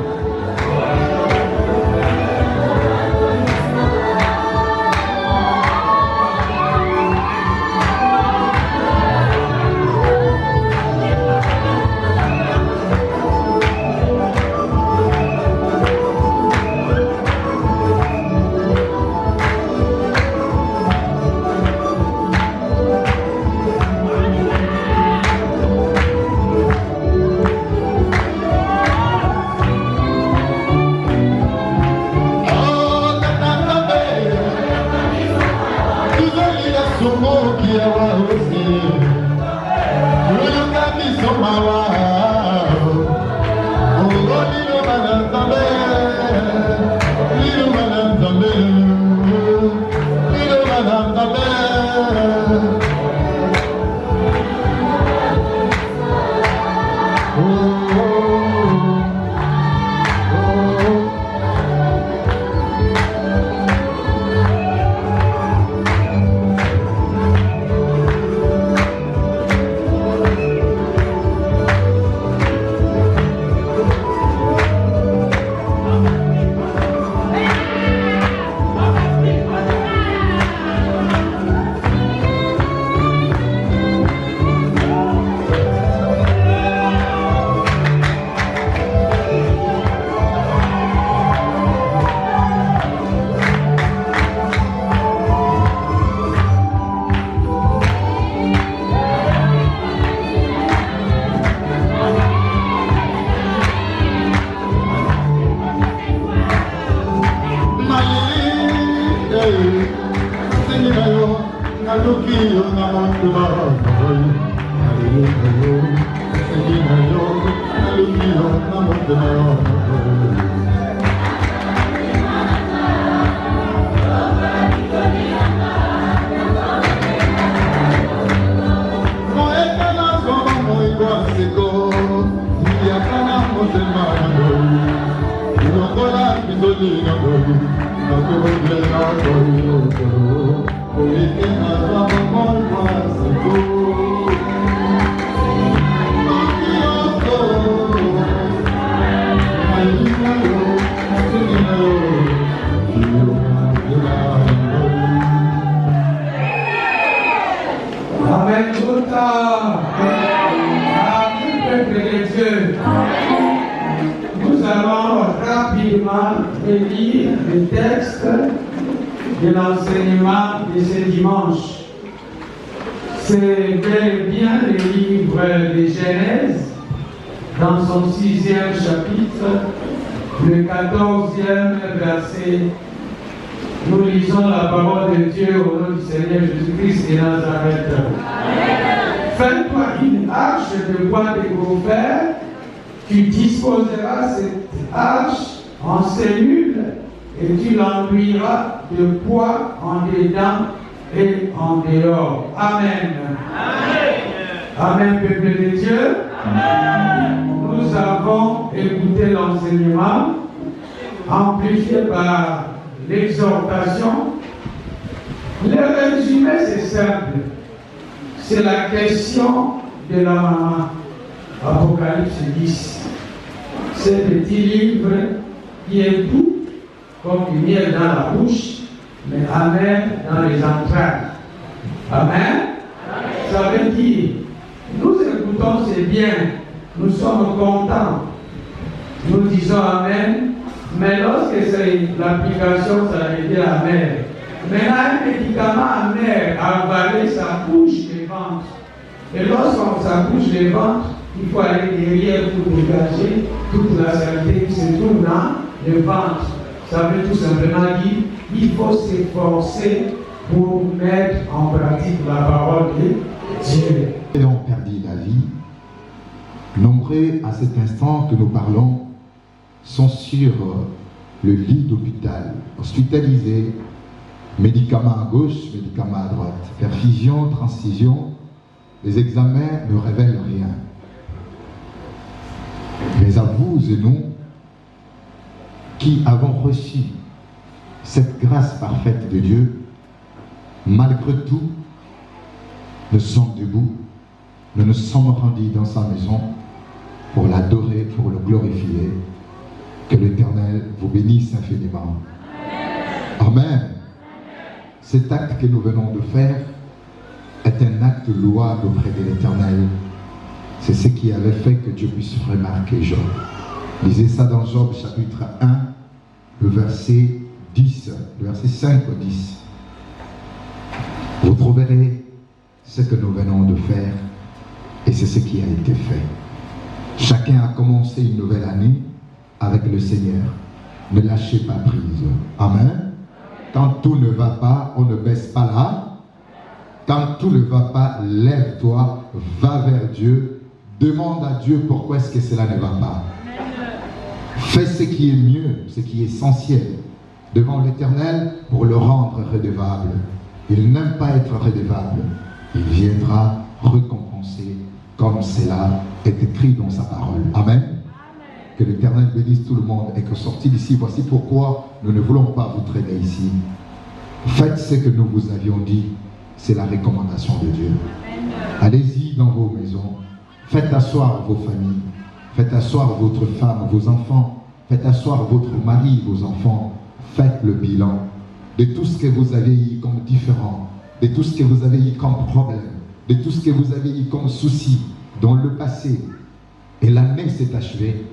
Amen, tout peuple de Dieu. Nous allons rapidement lire le texte de l'enseignement de ce dimanche. C'est bel et bien le livre de Genèse, dans son 6e chapitre, le 14e verset. Nous lisons la parole de Dieu au nom du Seigneur Jésus-Christ de Nazareth. Fais-toi une arche de bois de gopher. Tu disposeras cette arche en cellules et tu l'enduiras de bois en dedans et en dehors. Amen. Amen, peuple de Dieu. Amen. Nous avons écouté l'enseignement amplifié par l'exhortation. Le résumé, c'est simple. C'est la question de la maman. Apocalypse 10. Ce petit livre qui est doux comme du miel dans la bouche, mais amer dans les entrailles. Amen. Ça veut dire, nous écoutons, c'est bien, nous sommes contents, nous disons Amen, mais lorsque c'est l'application, ça veut dire amer. Maintenant, un médicament amer, avaler, ça bouge les ventres. Et lorsqu'on s'accouche les ventres, il faut aller derrière pour dégager toute la saleté qui se trouve dans le ventre. Ça veut tout simplement dire qu'il faut s'efforcer pour mettre en pratique la parole de Dieu. Et ont perdu la vie. Nombreux à cet instant que nous parlons sont sur le lit d'hôpital, hospitalisés, médicaments à gauche, médicaments à droite, perfusion, transfusion. Les examens ne révèlent rien. Mais à vous et nous, qui avons reçu cette grâce parfaite de Dieu, malgré tout, nous sommes debout, nous nous sommes rendus dans sa maison pour l'adorer, pour le glorifier. Que l'Éternel vous bénisse infiniment. Amen. Cet acte que nous venons de faire est un acte louable auprès de l'Éternel. C'est ce qui avait fait que Dieu puisse remarquer Job. Lisez ça dans Job chapitre 1, le verset 10, le verset 5 au 10. Vous trouverez ce que nous venons de faire et c'est ce qui a été fait. Chacun a commencé une nouvelle année avec le Seigneur. Ne lâchez pas prise. Amen. Quand tout ne va pas, on ne baisse pas là. Quand tout ne va pas, lève-toi, va vers Dieu, demande à Dieu pourquoi est-ce que cela ne va pas. Fais ce qui est mieux, ce qui est essentiel devant l'Éternel pour le rendre redevable. Il n'aime pas être redevable. Il viendra récompenser comme cela est écrit dans sa parole. Amen. Que l'Éternel bénisse tout le monde et que sorti d'ici, voici pourquoi nous ne voulons pas vous traîner ici. Faites ce que nous vous avions dit. C'est la recommandation de Dieu. Allez-y dans vos maisons. Faites asseoir vos familles. Faites asseoir votre femme, vos enfants. Faites asseoir votre mari, vos enfants. Faites le bilan de tout ce que vous avez eu comme différent, de tout ce que vous avez eu comme problème, de tout ce que vous avez eu comme souci dans le passé. Et l'année s'est achevée.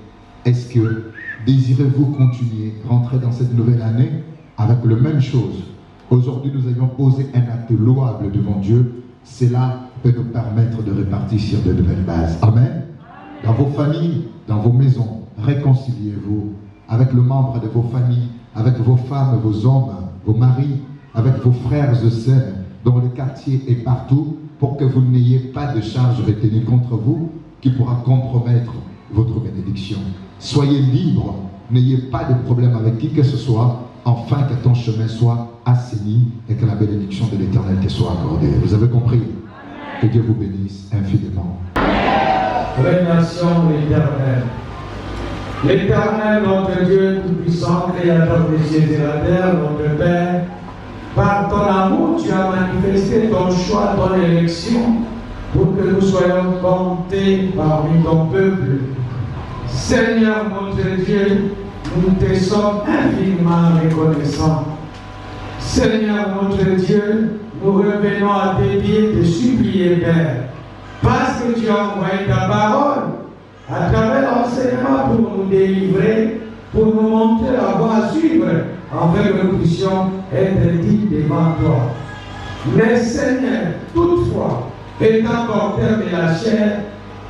Est-ce que désirez-vous continuer, rentrer dans cette nouvelle année avec la même chose? Aujourd'hui, nous avions posé un acte louable devant Dieu. Cela peut nous permettre de repartir sur de nouvelles bases. Amen. Dans vos familles, dans vos maisons, réconciliez-vous avec le membre de vos familles, avec vos femmes, vos hommes, vos maris, avec vos frères et sœurs, dans le quartier et partout, pour que vous n'ayez pas de charge retenue contre vous qui pourra compromettre votre bénédiction. Soyez libres, n'ayez pas de problème avec qui que ce soit, afin que ton chemin soit assaini et que la bénédiction de l'Éternel te soit accordée. Vous avez compris? Que Dieu vous bénisse infiniment. Remercions l'Éternel. L'Éternel, notre Dieu tout-puissant, créateur des cieux et de la terre, notre Père, par ton amour, tu as manifesté ton choix, ton élection, pour que nous soyons comptés parmi ton peuple. Seigneur notre Dieu, nous te sommes infiniment reconnaissants. Seigneur notre Dieu, nous revenons à tes pieds te supplier, Père, parce que tu as envoyé ta parole à travers l'enseignement pour nous délivrer, pour nous montrer la voie à suivre, afin que nous puissions être dignes devant toi. Mais Seigneur, toutefois, étant porteurs de la chair,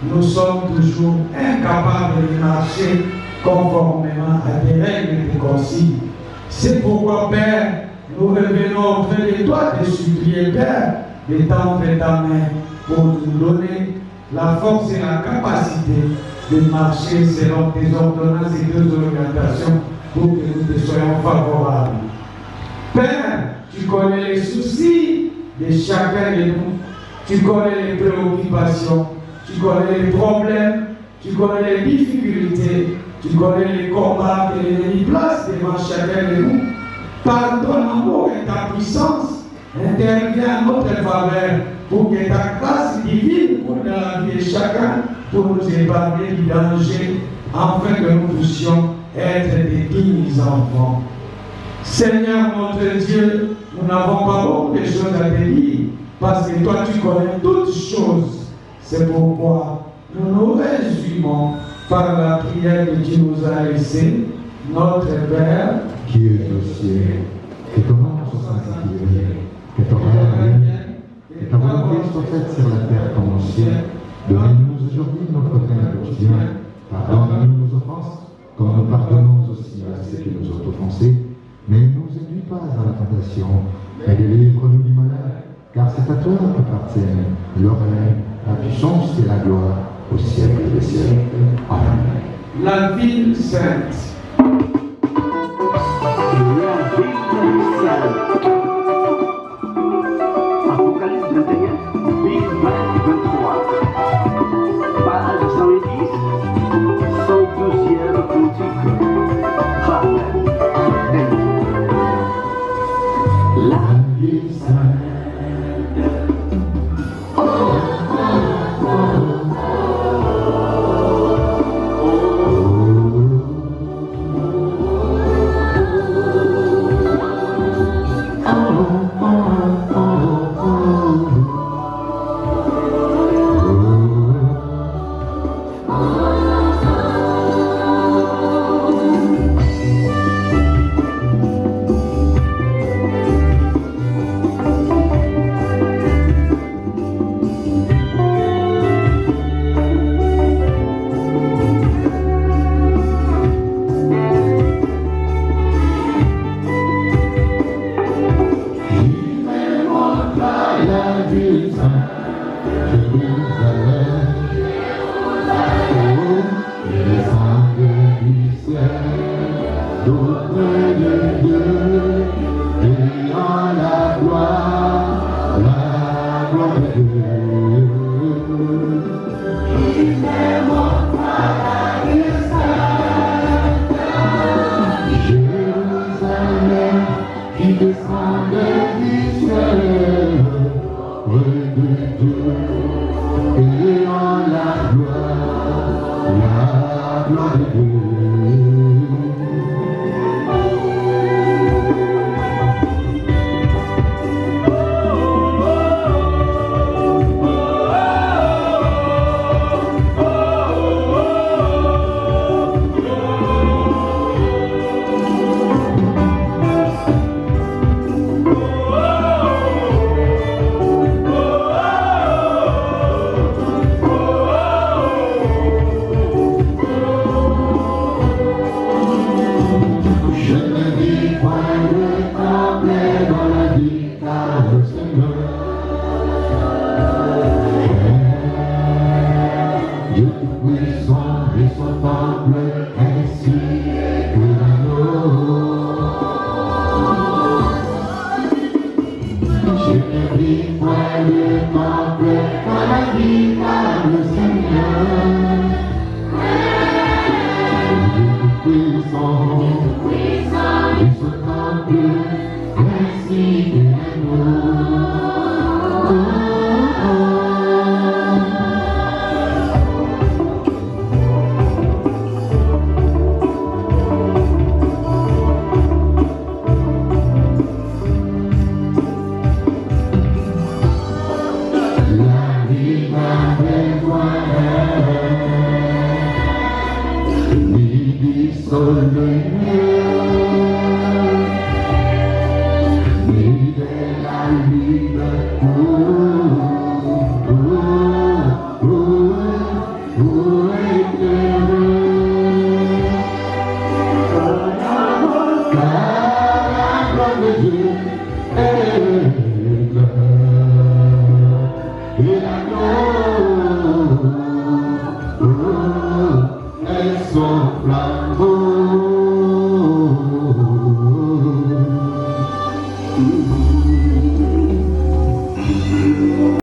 nous sommes toujours incapables de marcher conformément à tes règles et tes consignes. C'est pourquoi, Père, nous revenons auprès de toi te supplier, Père, de tendre ta main pour nous donner la force et la capacité de marcher selon tes ordonnances et tes orientations pour que nous te soyons favorables. Père, tu connais les soucis de chacun de nous, tu connais les préoccupations, tu connais les problèmes, tu connais les difficultés, tu connais les combats que l'ennemi place devant chacun de nous. Par ton amour et ta puissance, interviens en notre faveur pour que ta grâce divine pour dans la vie de chacun, pour nous épargner du danger, afin que nous puissions être des dignes enfants. Seigneur notre Dieu, nous n'avons pas beaucoup de choses à te dire, parce que toi tu connais toutes choses. C'est pourquoi nous nous réjouissons par la prière que tu nous as laissée, notre Père, qui est au ciel, que ton nom soit sanctifié, que ton règne vienne, que ta volonté soit faite sur la terre comme au ciel. Donne-nous aujourd'hui notre pain quotidien. Pardonne-nous nos offenses, comme nous pardonnons aussi à ceux qui nous ont offensés. Mais ne nous induis pas à la tentation, mais délivre-nous du malheur, car c'est à toi qu'appartiennent le règne, la puissance et la gloire au siècle des siècles. Amen. La ville sainte. Apocalypse 21, 23. Page 110, 102e cantique. Amen. La ville sainte. gloire de Dieu.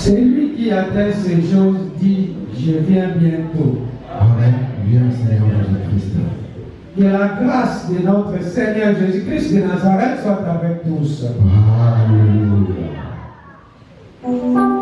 Celui qui attend ces choses dit, je viens bientôt. Amen. Viens Seigneur Jésus-Christ. Que la grâce de notre Seigneur Jésus-Christ de Nazareth soit avec tous. Alléluia.